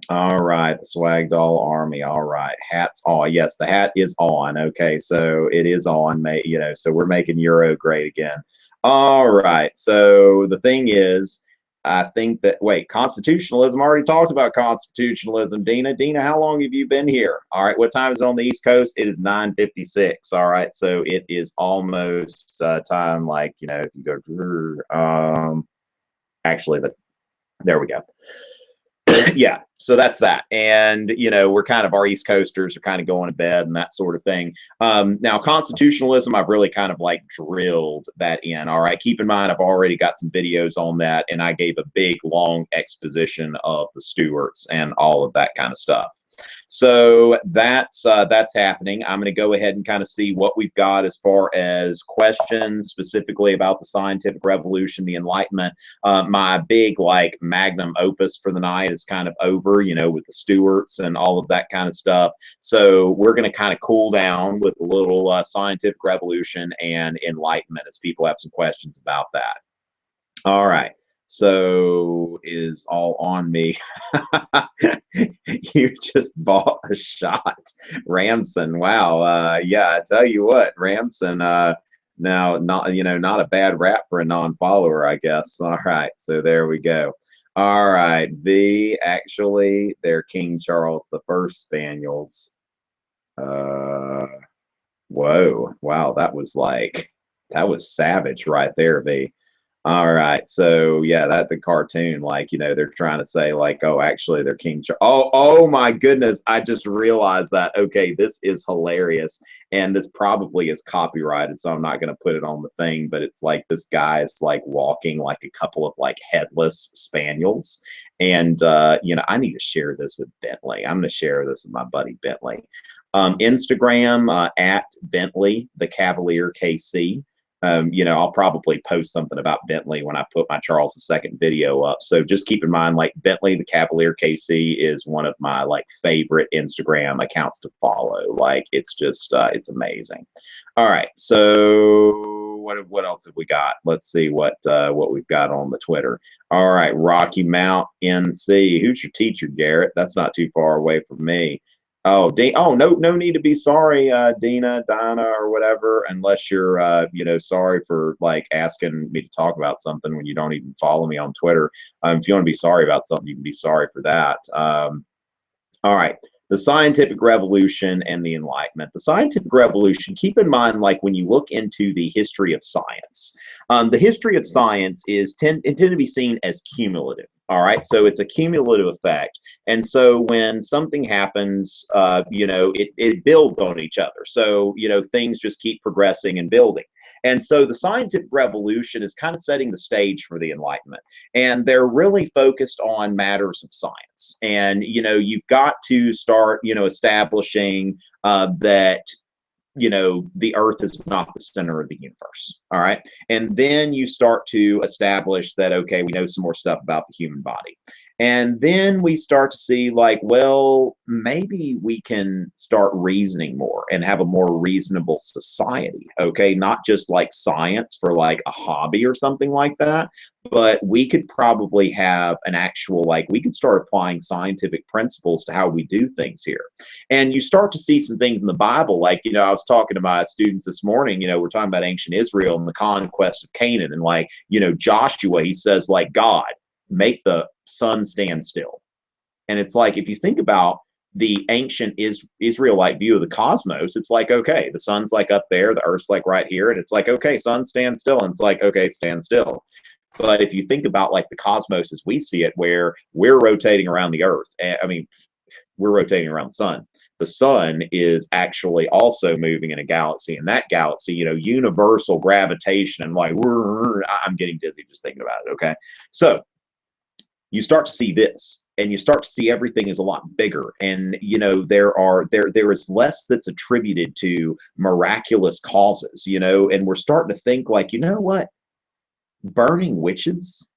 All right, the Swag Doll Army. All right, hats on. Yes, the hat is on. Okay, so it is on. You know, so we're making Euro great again. All right. So the thing is, I think that wait, constitutionalism. I already talked about constitutionalism. Dina, how long have you been here? All right, what time is it on the East Coast? It is 9:56. All right, so it is almost time. Like you know, if you go, actually, there we go. Yeah, so that's that. And you know, we're kind of, our East Coasters are kind of going to bed and that sort of thing. Now constitutionalism, I've really kind of like drilled that in. All right, keep in mind I've already got some videos on that, and I gave a big long exposition of the Stuarts and all of that kind of stuff. So that's happening. I'm going to go ahead and kind of see what we've got as far as questions specifically about the scientific revolution, the Enlightenment. My big like magnum opus for the night is kind of over, you know, with the Stuarts and all of that kind of stuff. So we're going to kind of cool down with a little scientific revolution and Enlightenment as people have some questions about that. All right. So is all on me. You just bought a shot, Ramson. Wow. Yeah, I tell you what, Ramson. Now, not you know, not a bad rap for a non-follower, I guess. All right, so there we go. All right, actually, they're King Charles the First Spaniels. Whoa, wow, that was savage right there, V. All right, so yeah, that the cartoon, like you know, they're trying to say like, oh, actually, they're King Charles. Oh my goodness, I just realized that. Okay, this is hilarious, and this probably is copyrighted, so I'm not going to put it on the thing. But it's like this guy is like walking like a couple of like headless spaniels, and you know, I need to share this with Bentley. I'm going to share this with my buddy Bentley. Instagram at Bentley the Cavalier KC. You know, I'll probably post something about Bentley when I put my Charles II video up. So just keep in mind, like Bentley the Cavalier KC is one of my like favorite Instagram accounts to follow. Like it's just it's amazing. All right, so what else have we got? Let's see what we've got on the Twitter. All right, Rocky Mount NC. Who's your teacher, Garrett? That's not too far away from me. Oh, no need to be sorry, Dina, or whatever, unless you're, you know, sorry for like asking me to talk about something when you don't even follow me on Twitter. If you want to be sorry about something, you can be sorry for that. All right. The scientific revolution and the Enlightenment. The scientific revolution, keep in mind, like when you look into the history of science, the history of science is tend to be seen as cumulative. All right. So it's a cumulative effect. And so when something happens, you know, it builds on each other. So, you know, things just keep progressing and building. And so the scientific revolution is kind of setting the stage for the Enlightenment. And they're really focused on matters of science. And, you know, you've got to start, you know, establishing that, you know, the earth is not the center of the universe. All right. And then you start to establish that, okay, we know some more stuff about the human body. And then we start to see like, well, maybe we can start reasoning more and have a more reasonable society. Okay. Not just like science for like a hobby or something like that, but we could probably have an actual, like, we could start applying scientific principles to how we do things here. And you start to see some things in the Bible, like, you know, I was talking to my students this morning, you know, we're talking about ancient Israel and the conquest of Canaan. And like, you know, Joshua, he says, like, God, make the sun stand still. And it's like, if you think about the ancient Israelite view of the cosmos, it's like, okay, the sun's like up there, the earth's like right here, and it's like, okay, sun stand still, and it's like, okay, stand still. But if you think about like the cosmos as we see it, where we're rotating around the earth, I mean, we're rotating around the sun. The sun is actually also moving in a galaxy, and that galaxy, you know, universal gravitation, and like, I'm getting dizzy just thinking about it. Okay. So you start to see this. and you start to see everything is a lot bigger, and there is less that's attributed to miraculous causes, and we're starting to think like, what, burning witches,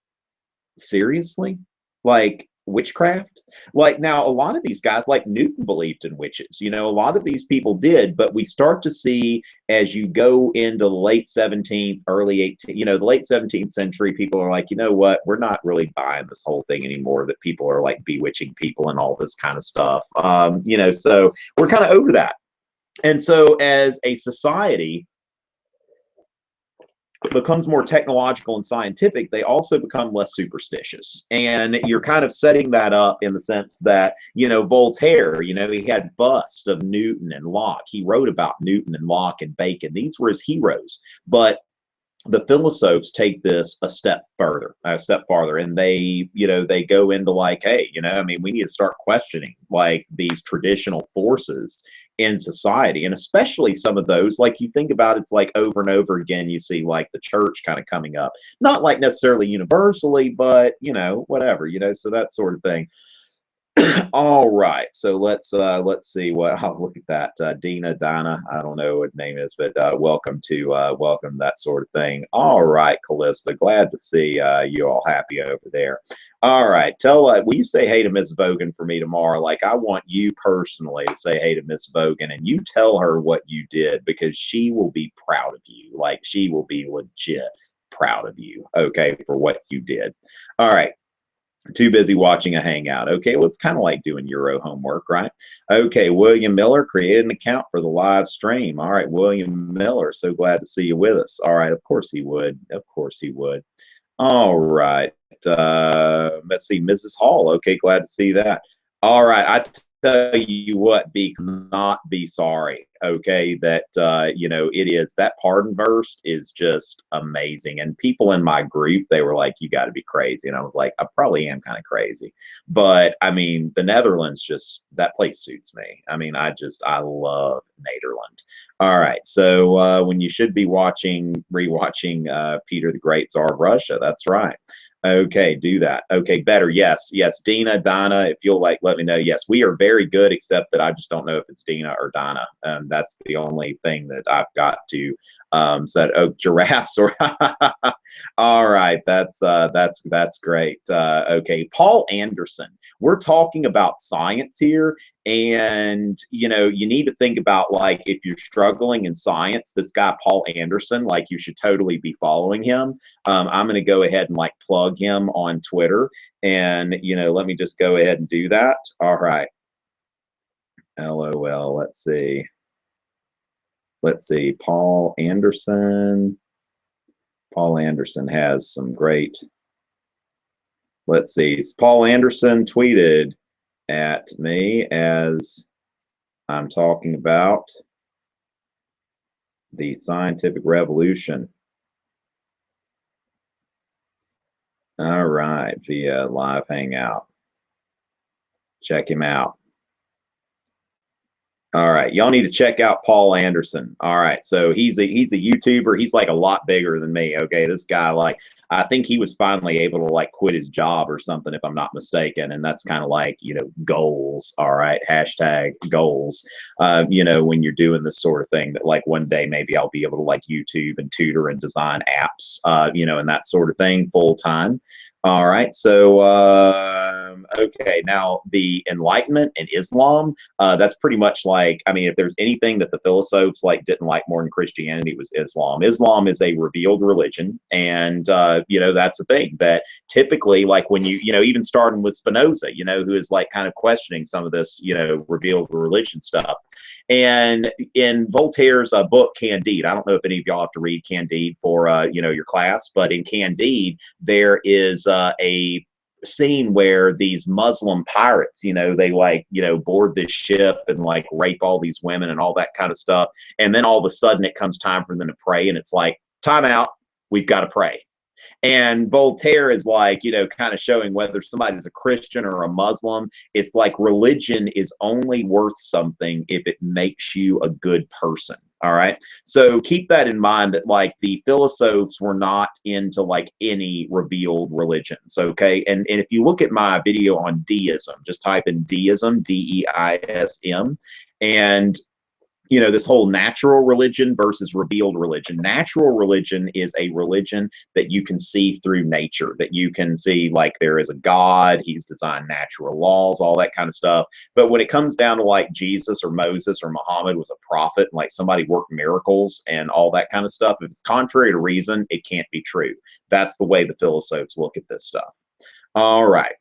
seriously, like witchcraft. Like, now a lot of these guys like Newton believed in witches, a lot of these people did, but we start to see, as you go into the late 17th, early 18th, the late 17th century, people are like, what, we're not really buying this whole thing anymore, that people are like bewitching people and all this kind of stuff. So we're kind of over that. And so as a society becomes more technological and scientific, they also become less superstitious. And you're kind of setting that up in the sense that, Voltaire, he had busts of Newton and Locke. He wrote about Newton and Locke and Bacon. These were his heroes. But the philosophers take this a step farther, and they go into like, hey, we need to start questioning like these traditional forces in society, and especially some of those, like, you think about, it's like over and over again you see like the church kind of coming up, not like necessarily universally, but whatever, so that sort of thing. All right, so let's see what. Oh, look at that, Donna. I don't know what name is, but welcome, that sort of thing. All right, Callista, glad to see you all happy over there. All right, will you say hey to Miss Vogan for me tomorrow? Like, I want you personally to say hey to Miss Vogan, and you tell her what you did, because she will be proud of you. Like, she will be legit proud of you, okay, for what you did. All right. Too busy watching a Hangout. Okay, well, it's kind of like doing Euro homework, right? Okay, William Miller created an account for the live stream. All right, William Miller, so glad to see you with us. All right, of course he would. Of course he would. All right. Let's see, Mrs. Hall. Okay, glad to see that. All right, I tell you what, cannot be sorry. Okay, that it is, that pardon verse is just amazing. And people in my group, they were like, you got to be crazy. And I was like, I probably am kind of crazy, but I mean, the Netherlands, just that place suits me. I mean, I love Nederland. All right, so when you should be rewatching Peter the Great, Tsar of Russia. That's right. Okay, do that. Okay, better. Yes, Donna, if you'll like let me know. Yes, we are very good, except that I just don't know if it's Dina or Donna. That's the only thing that I've got to set. Oh, giraffes or all right, that's great. Okay, Paul Anderson. We're talking about science here, and you need to think about, like, if you're struggling in science, this guy Paul Anderson, like, you should totally be following him. I'm going to go ahead and like plug him on Twitter, and let me just go ahead and do that. All right. LOL. Let's see. Paul Anderson. Paul Anderson has some great. Let's see. Paul Anderson tweeted at me as I'm talking about the scientific revolution. All right, via live Hangout. Check him out. All right, y'all need to check out Paul Anderson. All right, so he's a YouTuber. He's like a lot bigger than me. Okay, this guy, like, I think he was finally able to like quit his job or something, if I'm not mistaken. And that's kind of like, goals. All right, hashtag goals. When you're doing this sort of thing, that like one day maybe I'll be able to like YouTube and tutor and design apps, and that sort of thing full time. All right, so okay, now the Enlightenment and Islam, that's pretty much like, I mean, if there's anything that the philosophers like didn't like more than Christianity, it was Islam. Islam is a revealed religion, and that's the thing that typically, like, when you even starting with Spinoza, who is like kind of questioning some of this revealed religion stuff. And in Voltaire's book Candide, I don't know if any of y'all have to read Candide for your class, but in Candide there is a scene where these Muslim pirates, they like board this ship and like rape all these women and all that kind of stuff, and then all of a sudden it comes time for them to pray, and it's like, time out, we've got to pray. And Voltaire is like, kind of showing whether somebody's a Christian or a Muslim, it's like religion is only worth something if it makes you a good person. All right. So keep that in mind that like the philosophers were not into like any revealed religions. Okay. And if you look at my video on deism, just type in deism, Deism, and this whole natural religion versus revealed religion. Natural religion is a religion that you can see through nature, that you can see like there is a God, he's designed natural laws, all that kind of stuff. But when it comes down to like Jesus or Moses or Muhammad was a prophet, and like somebody worked miracles and all that kind of stuff, if it's contrary to reason, it can't be true. That's the way the philosophers look at this stuff. All right.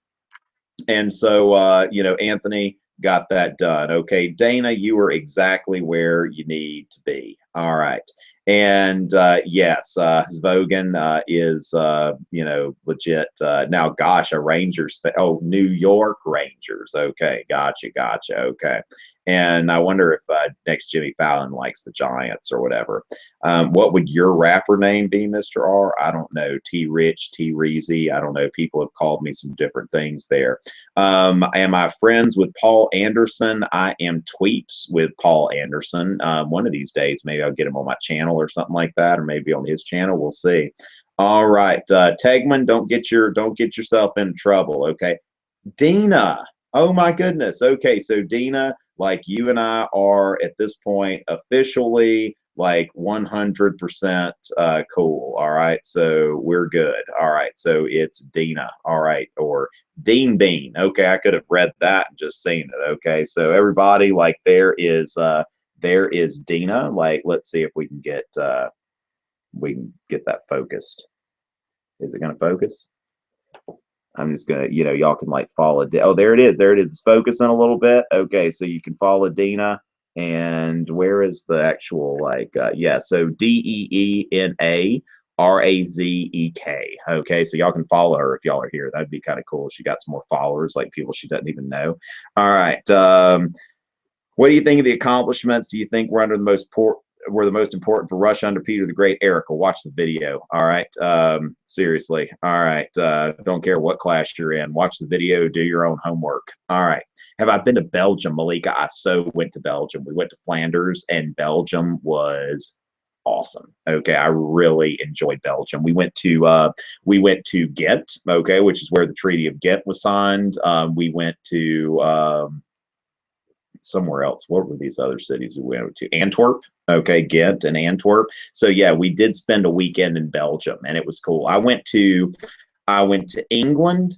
And so, Anthony got that done. Okay, Dana, you are exactly where you need to be. All right. And yes, Svogan is, legit. Now, gosh, a Rangers. Oh, New York Rangers. Okay, gotcha. Okay. And I wonder if next Jimmy Fallon likes the Giants or whatever. What would your rapper name be, Mr. R? I don't know. T Rich, T Reezy. I don't know. People have called me some different things there. Am I friends with Paul Anderson? I am tweeps with Paul Anderson. One of these days, maybe I'll get him on my channel or something like that, or maybe on his channel. We'll see. All right, Tegman, don't get yourself in trouble. Okay, Dina. Oh my goodness. Okay, so Dina, like you and I are at this point officially like 100% cool. All right, so we're good. All right, so it's Dina. All right, or Dean Bean. Okay, I could have read that and just seen it. Okay, so everybody, like there is Dina. Like, let's see if we can get that focused. Is it going to focus? I'm just gonna, y'all can like follow. Oh, there it is. There it is. It's focusing a little bit. Okay, so you can follow Dina. And where is the actual yeah? So DEENARAZEK. Okay, so y'all can follow her if y'all are here. That'd be kind of cool. She got some more followers, like people she doesn't even know. All right. What do you think of the accomplishments? Do you think we're under the were the most important for Russia under Peter the Great? Erica, watch the video. All right. Seriously. All right. Don't care what class you're in. Watch the video. Do your own homework. All right. Have I been to Belgium, Malika? I so went to Belgium. We went to Flanders, and Belgium was awesome. Okay, I really enjoyed Belgium. We went to Ghent. Okay, which is where the Treaty of Ghent was signed. We went to somewhere else. What were these other cities we went to? Antwerp. Okay, Ghent and Antwerp. So yeah, we did spend a weekend in Belgium, and it was cool. I went to England,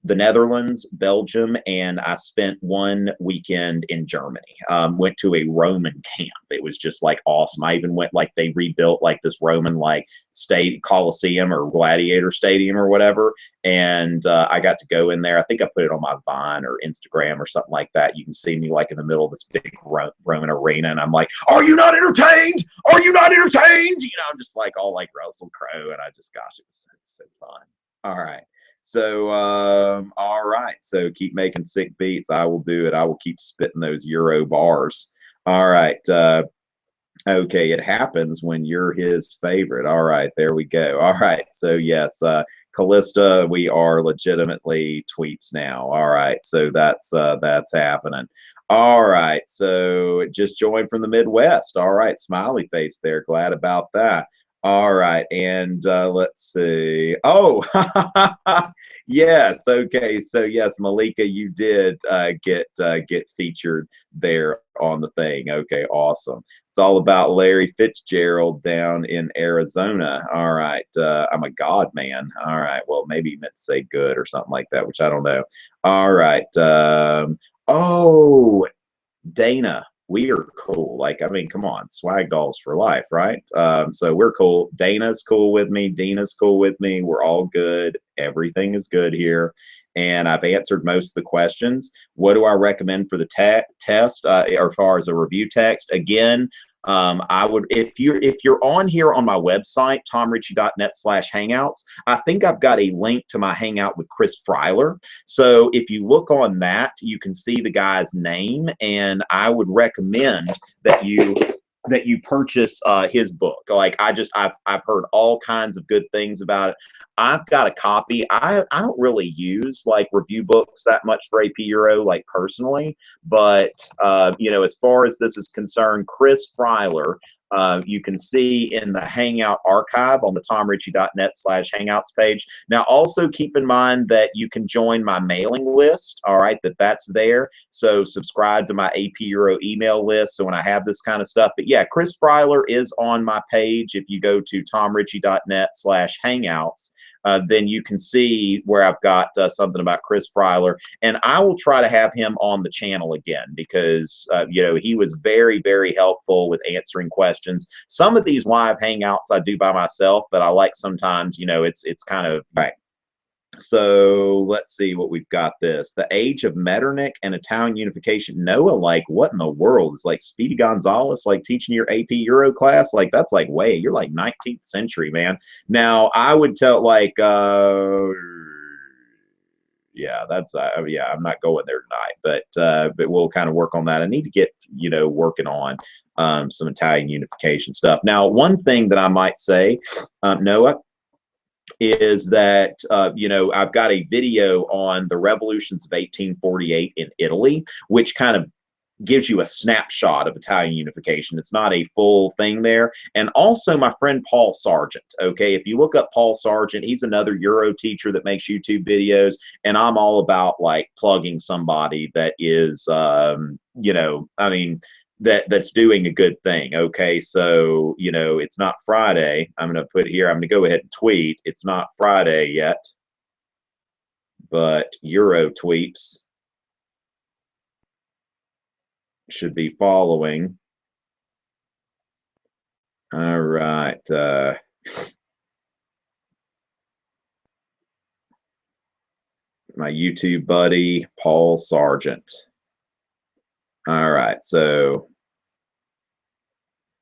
the Netherlands, Belgium, and I spent one weekend in Germany. Went to a Roman camp. It was just like awesome. I even went like they rebuilt like this Roman like state Coliseum or Gladiator Stadium or whatever. And I got to go in there. I think I put it on my Vine or Instagram or something like that. You can see me like in the middle of this big Roman arena, and I'm like, "Are you not entertained? Are you not entertained?" I'm just like all like Russell Crowe, and I just, gosh, it was so fun. All right. So, all right. So keep making sick beats. I will do it. I will keep spitting those Euro bars. All right. Okay. It happens when you're his favorite. All right. There we go. All right. So yes, Callista, we are legitimately tweeps now. All right. So that's happening. All right. So just joined from the Midwest. All right. Smiley face there. Glad about that. All right, and let's see. Oh, yes. Okay, so yes, Malika, you did get featured there on the thing. Okay, awesome. It's all about Larry Fitzgerald down in Arizona. All right, I'm a God man. All right, well, maybe you meant to say good or something like that, which I don't know. All right. Oh, Dana, we are cool. Like, I mean, come on, swag dolls for life, right? So we're cool. Dana's cool with me. Dina's cool with me. We're all good. Everything is good here. And I've answered most of the questions. What do I recommend for the test, or as far as a review text? Again, I would, if you're on here on my website, tomrichey.net/hangouts, I think I've got a link to my hangout with Chris Freiler. So if you look on that, you can see the guy's name, and I would recommend that you purchase his book. Like, I've heard all kinds of good things about it. I've got a copy. I don't really use like review books that much for AP Euro, like personally, but as far as this is concerned, Chris Freiler You can see in the Hangout archive on the tomrichey.net/hangouts page. Now, also keep in mind that you can join my mailing list, all right, that's there. So subscribe to my AP Euro email list. So when I have this kind of stuff, but yeah, Chris Freiler is on my page. If you go to tomrichey.net/hangouts, then you can see where I've got something about Chris Freiler. And I will try to have him on the channel again because, you know, he was very, very helpful with answering questions. Some of these live hangouts I do by myself, but I like sometimes, you know, it's kind of, right. So let's see what we've got this. The age of Metternich and Italian unification. Noah, like what in the world? Is like Speedy Gonzalez like teaching your AP Euro class? Like that's like way, you're like 19th century, man. Now I would tell like yeah, that's yeah, I'm not going there tonight, but we'll kind of work on that. I need to get, you know, working on some Italian unification stuff. Now, one thing that I might say, Noah, is that you know, I've got a video on the revolutions of 1848 in Italy, which kind of gives you a snapshot of Italian unification. It's not a full thing there. And also my friend Paul Sargent, okay? If you look up Paul Sargent, he's another Euro teacher that makes YouTube videos, and I'm all about like plugging somebody that is, you know, I mean, that's doing a good thing, okay? So, you know, it's not Friday. I'm going to put here, I'm going to go ahead and tweet. It's not Friday yet, but Euro tweets should be following. All right. My YouTube buddy, Paul Sargent. All right. So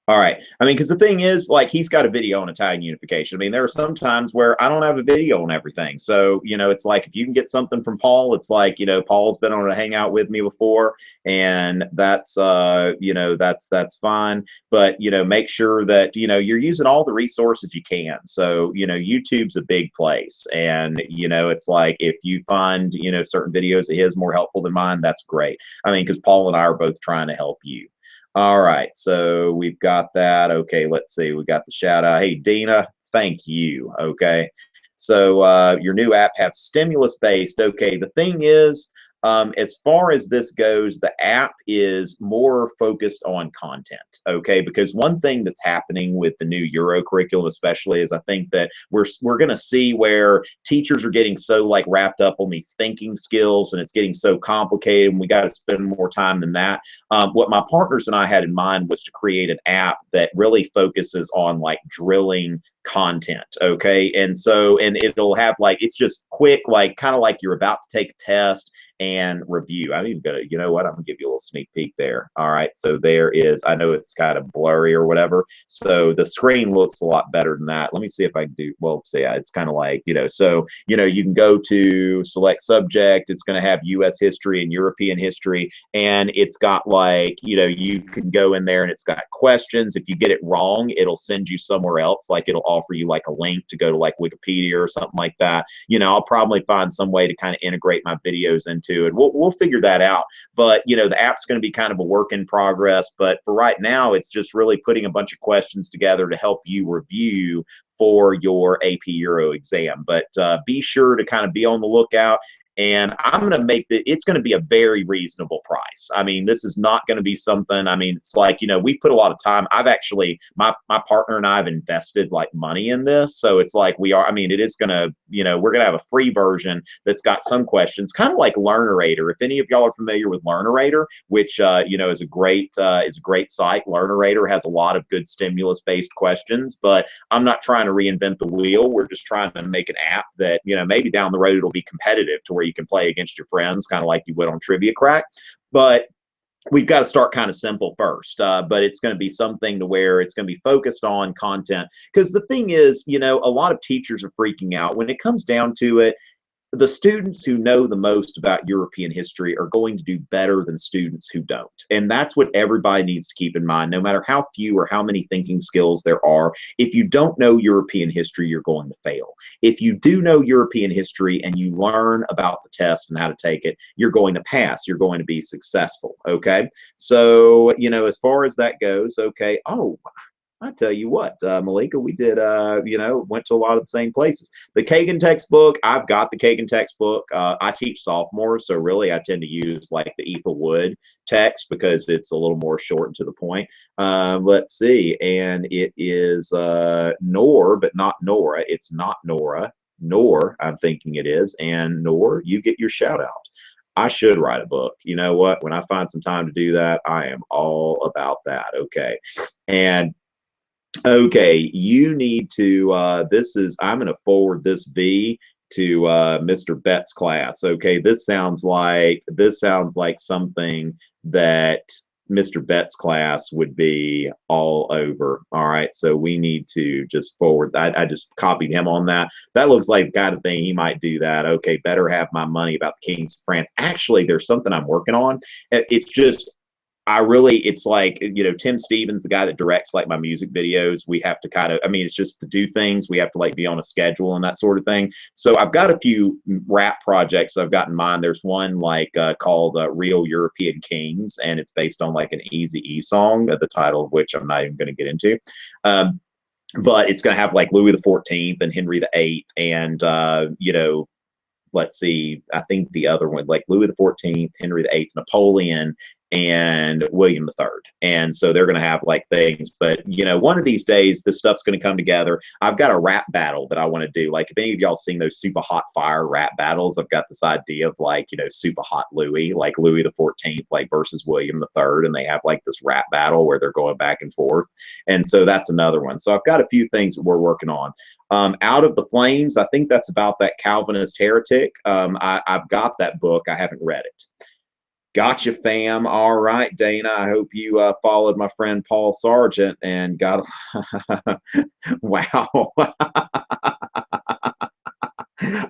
all right. I mean, because the thing is, like, he's got a video on Italian unification. I mean, there are some times where I don't have a video on everything. So, you know, it's like if you can get something from Paul, it's like, you know, Paul's been on a hangout with me before, and that's, you know, that's fine. But, you know, make sure that, you know, you're using all the resources you can. So, you know, YouTube's a big place. And, you know, it's like if you find, you know, certain videos of his more helpful than mine, that's great. I mean, because Paul and I are both trying to help you. All right, so we've got that. Okay, let's see. We got the shout out. Hey, Dina, thank you. Okay, so your new app have stimulus based. Okay, the thing is, as far as this goes, the app is more focused on content. Okay, because one thing that's happening with the new Euro curriculum, especially, is I think that we're going to see where teachers are getting so like wrapped up on these thinking skills, and it's getting so complicated, and we got to spend more time than that. What my partners and I had in mind was to create an app that really focuses on like drilling content, okay? And so, and it'll have like, it's just quick, like kind of like you're about to take a test and review. I'm even gonna, you know what, I'm gonna give you a little sneak peek there. All right, so there is, I know it's kind of blurry or whatever, so the screen looks a lot better than that. Let me see if I can do, well, say yeah, it's kind of like, you know, so, you know, you can go to select subject, it's going to have US history and European history, and it's got like, you know, you can go in there and it's got questions. If you get it wrong, it'll send you somewhere else, like it'll offer you like a link to go to like Wikipedia or something like that. You know, I'll probably find some way to kind of integrate my videos into it. We'll figure that out. But, you know, the app's going to be kind of a work in progress. But for right now, it's just really putting a bunch of questions together to help you review for your AP Euro exam. But be sure to kind of be on the lookout. And I'm going to make it's going to be a very reasonable price. I mean, this is not going to be something, I mean, it's like, you know, we've put a lot of time. I've actually, my partner and I have invested like money in this. So it's like we are, I mean, it is going to, you know, we're going to have a free version that's got some questions, kind of like Learnerator. If any of y'all are familiar with Learnerator, which, you know, is a great site. Learnerator has a lot of good stimulus-based questions, but I'm not trying to reinvent the wheel. We're just trying to make an app that, you know, maybe down the road it'll be competitive to where you can play against your friends, kind of like you would on Trivia Crack. But we've got to start kind of simple first, but it's going to be something to where it's going to be focused on content. Because the thing is, you know, a lot of teachers are freaking out when it comes down to it. The students who know the most about European history are going to do better than students who don't. And that's what everybody needs to keep in mind, no matter how few or how many thinking skills there are. If you don't know European history, you're going to fail. If you do know European history and you learn about the test and how to take it, you're going to pass. You're going to be successful, okay? So, you know, as far as that goes, okay. Oh, I tell you what, Malika, we did, went to a lot of the same places. The Kagan textbook, I've got the Kagan textbook. I teach sophomores, so really I tend to use like the Ethel Wood text because it's a little more short and to the point. Let's see, and it is Nor, but not Nora. It's not Nora. Nor, I'm thinking it is. And Nor, you get your shout out. I should write a book. You know what? When I find some time to do that, I am all about that. Okay. And okay, you need to, I'm going to forward this V to Mr. Bett's class. Okay, this sounds like something that Mr. Bett's class would be all over. All right, so we need to just forward. I just copied him on that. That looks like the kind of thing he might do that. Okay, better have my money about the Kings of France. Actually, there's something I'm working on. It's just it's like, Tim Stevens, the guy that directs like my music videos, we have to kind of, I mean, it's just to do things, we have to like be on a schedule and that sort of thing. So I've got a few rap projects I've got in mind. There's one like called Real European Kings, and it's based on like an Eazy-E song, the title of which I'm not even going to get into. But it's going to have like Louis the 14th and Henry the 8th and, let's see, I think the other one, like Louis the 14th, Henry the 8th, Napoleon, and William the 3rd. And so they're going to have like things, but one of these days, this stuff's going to come together. I've got a rap battle that I want to do. Like if any of y'all seen those super hot fire rap battles, I've got this idea of like, super hot Louis, like Louis the 14th, like versus William the 3rd. And they have like this rap battle where they're going back and forth. And so that's another one. So I've got a few things that we're working on. Out of the Flames, I think that's about that Calvinist heretic. I've got that book. I haven't read it. Gotcha, fam. All right, Dana. I hope you followed my friend Paul Sargent and got. Wow.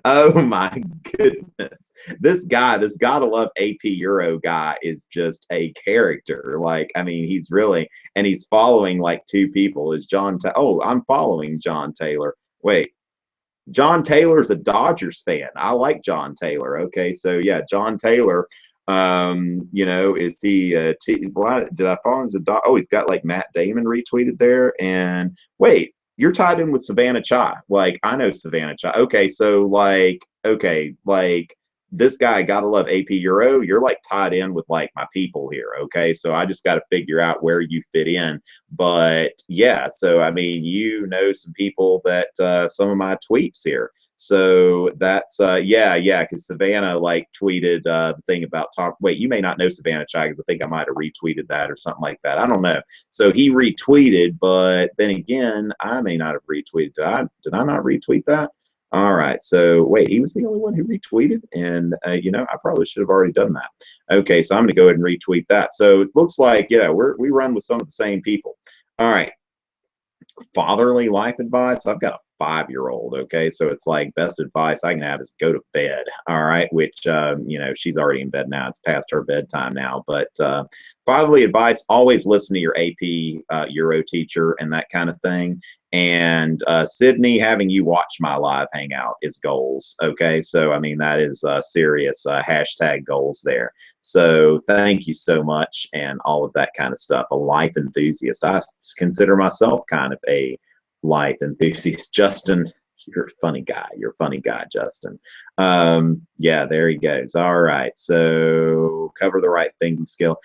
Oh my goodness. This gotta love AP Euro guy is just a character. Like, I mean, he's following like two people. Is John Oh, I'm following John Taylor. Wait. John Taylor's a Dodgers fan. I like John Taylor. Okay, so yeah, John Taylor. Is he? Why did I follow him as a dog? Oh, he's got like Matt Damon retweeted there. And wait, you're tied in with Savannah Chai. Like I know Savannah Chai. Okay, so like this guy, gotta love AP Euro. You're like tied in with like my people here. Okay, so I just got to figure out where you fit in. But yeah, so I mean, some people that some of my tweets here. So that's because Savannah like tweeted the thing about talk. Wait, you may not know Savannah Chai because I think I might have retweeted that or something like that. I don't know. So he retweeted, but then again, I may not have retweeted. Did I not retweet that? All right. So wait, he was the only one who retweeted, and I probably should have already done that. Okay, so I'm going to go ahead and retweet that. So it looks like we run with some of the same people. All right. Fatherly life advice. I've got a 5-year-old. Okay, so it's like best advice I can have is go to bed. All right, which she's already in bed now. It's past her bedtime now. But fatherly advice: always listen to your AP Euro teacher and that kind of thing. And Sydney, having you watch my live hangout is goals. Okay, so I mean that is serious hashtag goals there. So thank you so much, and all of that kind of stuff. A life enthusiast. I consider myself kind of a life enthusiast. Justin, you're a funny guy. You're a funny guy, Justin. Yeah, there he goes. All right, so cover the right thinking skill.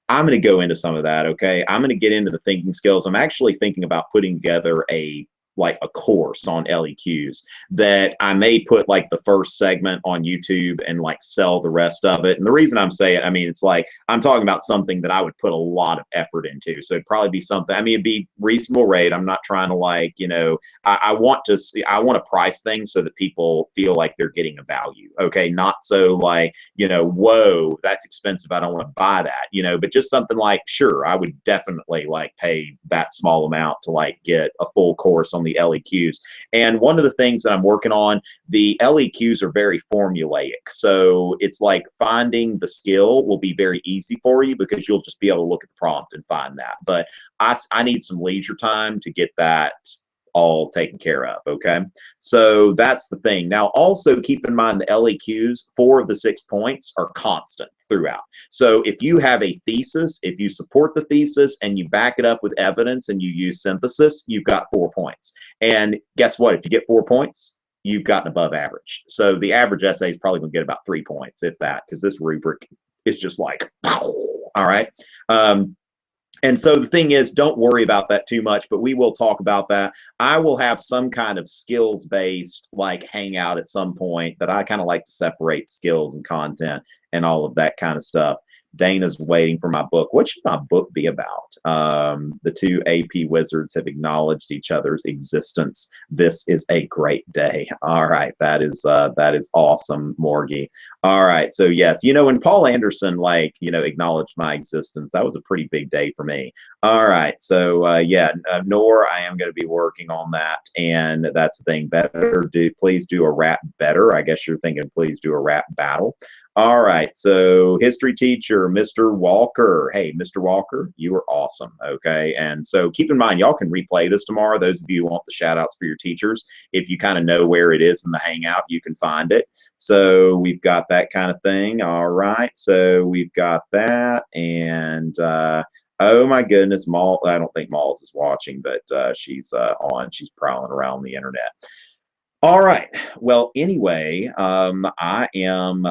I'm going to go into some of that. Okay, I'm going to get into the thinking skills. I'm actually thinking about putting together a course on LEQs that I may put like the first segment on YouTube and like sell the rest of it. And the reason I'm saying, I mean, it's like I'm talking about something that I would put a lot of effort into. So it'd probably be something, I mean, it'd be reasonable rate. I'm not trying to I want to price things so that people feel like they're getting a value. Okay. Not so like, whoa, that's expensive, I don't want to buy that, but just something like, sure, I would definitely like pay that small amount to like get a full course on the LEQs. And one of the things that I'm working on, the LEQs are very formulaic. So it's like finding the skill will be very easy for you because you'll just be able to look at the prompt and find that. But I need some leisure time to get that all taken care of. Okay, so that's the thing. Now, also keep in mind the LEQs, 4 of the 6 points are constant throughout. So if you have a thesis, if you support the thesis and you back it up with evidence and you use synthesis, you've got 4 points. And guess what? If you get 4 points, you've gotten above average. So the average essay is probably going to get about 3 points, if that, because this rubric is just like, all right. And so the thing is, don't worry about that too much, but we will talk about that. I will have some kind of skills-based like hangout at some point that I kind of like to separate skills and content and all of that kind of stuff. Dana's waiting for my book. What should my book be about? The 2 AP wizards have acknowledged each other's existence. This is a great day. All right, that is awesome, Morgie. All right, so yes, when Paul Anderson acknowledged my existence, that was a pretty big day for me. All right, so yeah, Nor, I am going to be working on that, and that's the thing. Please do a rap better. I guess you're thinking, please do a rap battle. All right, so history teacher, Mr. Walker. Hey, Mr. Walker, you are awesome, okay? And so keep in mind, y'all can replay this tomorrow. Those of you who want the shout-outs for your teachers, if you kind of know where it is in the Hangout, you can find it. So we've got that kind of thing. All right, so we've got that, and oh my goodness, I don't think Malls is watching, but she's prowling around the internet. All right. Well, anyway, I am,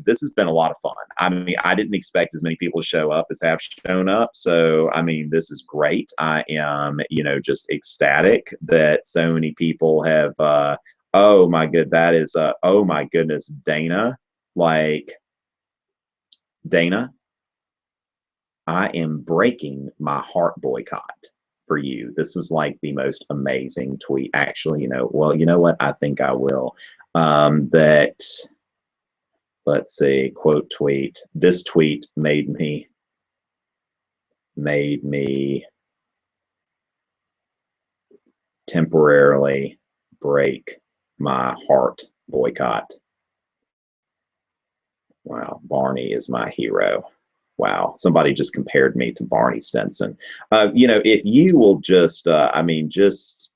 this has been a lot of fun. I mean, I didn't expect as many people to show up as have shown up. So, I mean, this is great. I am, just ecstatic that so many people have, oh my goodness, Dana, Dana, I am breaking my heart boycott for you. This was like the most amazing tweet. Actually, well, you know what? I think I will. Let's see, quote tweet. This tweet made me temporarily break my heart boycott. Wow, Barney is my hero. Wow, somebody just compared me to Barney Stinson. If you will just, just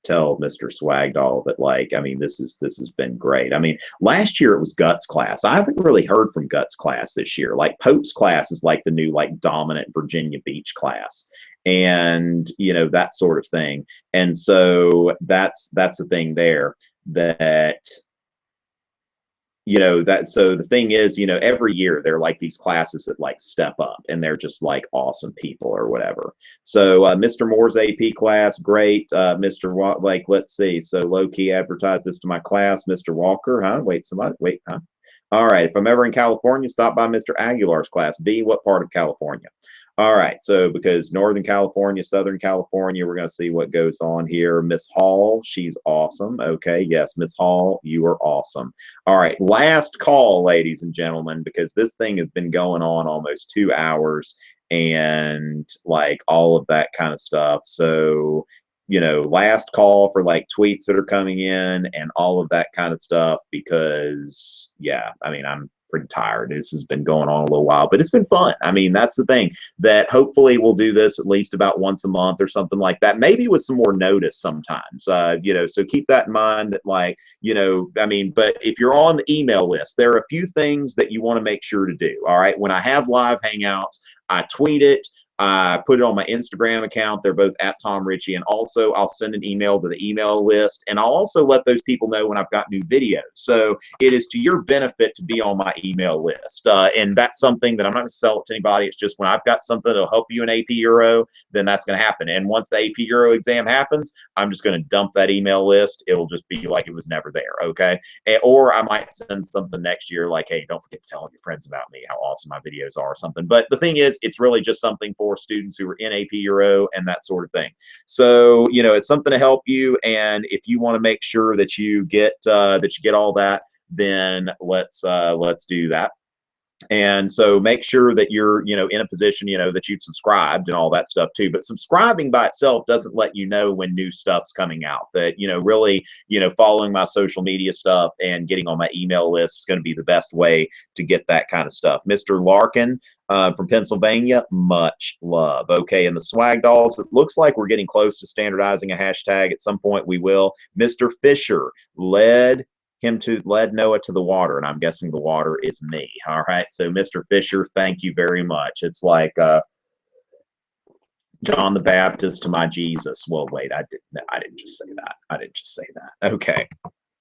tell Mr. Swagdoll that, this has been great. I mean, last year it was Guts class. I haven't really heard from Guts class this year. Like Pope's class is like the new dominant Virginia Beach class, and that sort of thing. And so that's the thing there that. So the thing is, every year there are like these classes that step up and they're just like awesome people or whatever. So Mr. Moore's AP class, great. Mr. Let's see. So low key advertise this to my class, Mr. Walker, huh? Wait, huh? All right. If I'm ever in California, stop by Mr. Aguilar's class. B, what part of California? All right, so because Northern California, Southern California, we're going to see what goes on here. Miss Hall, she's awesome. Okay, yes, Miss Hall, you are awesome. All right, last call, ladies and gentlemen, because this thing has been going on almost 2 hours and all of that kind of stuff. So, last call for tweets that are coming in and all of that kind of stuff because, yeah, I'm pretty tired. This has been going on a little while, but it's been fun. That's the thing, that hopefully we'll do this at least about once a month or something like that, maybe with some more notice sometimes, so keep that in mind that but if you're on the email list, there are a few things that you want to make sure to do. All right. When I have live hangouts, I tweet it. I put it on my Instagram account. They're both at Tom Richey. And also I'll send an email to the email list. And I'll also let those people know when I've got new videos. So it is to your benefit to be on my email list. And that's something that I'm not going to sell it to anybody. It's just when I've got something that'll help you in AP Euro, then that's going to happen. And once the AP Euro exam happens, I'm just going to dump that email list. It'll just be like it was never there. Okay. Or I might send something next year like, hey, don't forget to tell all your friends about me, how awesome my videos are or something. But the thing is, it's really just something for students who are in AP Euro and that sort of thing. So, it's something to help you. And if you want to make sure that you get all that, then let's do that. And so make sure that you're, in a position, that you've subscribed and all that stuff too. But subscribing by itself doesn't let you know when new stuff's coming out. That, really, following my social media stuff and getting on my email list is going to be the best way to get that kind of stuff. Mr. Larkin from Pennsylvania, much love. Okay, and the swag dolls, it looks like we're getting close to standardizing a hashtag. At some point we will. Mr. Fisher led Noah to the water, and I'm guessing the water is me. All right, so Mr. Fisher, thank you very much. It's like John the Baptist to my Jesus. Well, wait, I didn't just say that. I didn't just say that. Okay.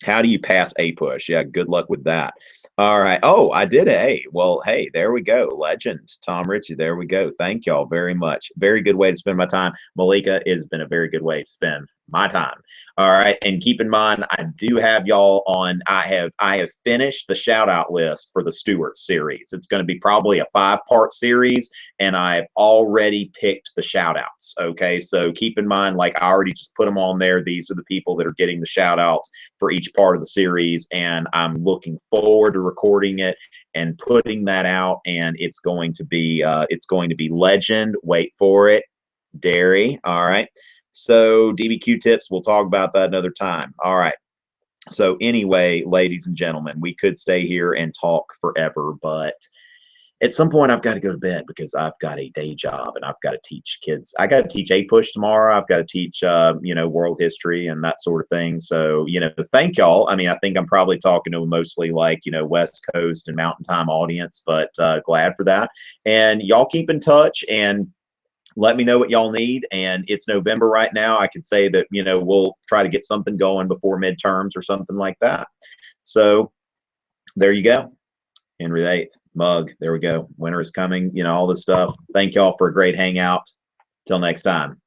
How do you pass a push? Yeah, good luck with that. All right. Oh, I did A. Well, hey, there we go. Legend, Tom Richey. There we go. Thank y'all very much. Very good way to spend my time. Malika, it has been a very good way to spend my time. All right. And keep in mind, I do have y'all on. I have finished the shout out list for the Stuart series. It's going to be probably a 5-part series, and I've already picked the shout outs. Okay. So keep in mind, like I already just put them on there. These are the people that are getting the shout outs for each part of the series, and I'm looking forward to recording it and putting that out. And it's going to be legend. Wait for it, Dairy. All right. So DBQ tips, we'll talk about that another time. All right. So anyway, ladies and gentlemen, we could stay here and talk forever, but at some point I've got to go to bed because I've got a day job and I've got to teach kids. I got to teach A-Push tomorrow. I've got to teach, world history and that sort of thing. So, thank y'all. I mean, I think I'm probably talking to mostly like, West Coast and Mountain Time audience, but glad for that. And y'all keep in touch and let me know what y'all need. And it's November right now. I could say that, we'll try to get something going before midterms or something like that. So there you go. Henry VIII, mug. There we go. Winter is coming, all this stuff. Thank y'all for a great hangout. Till next time.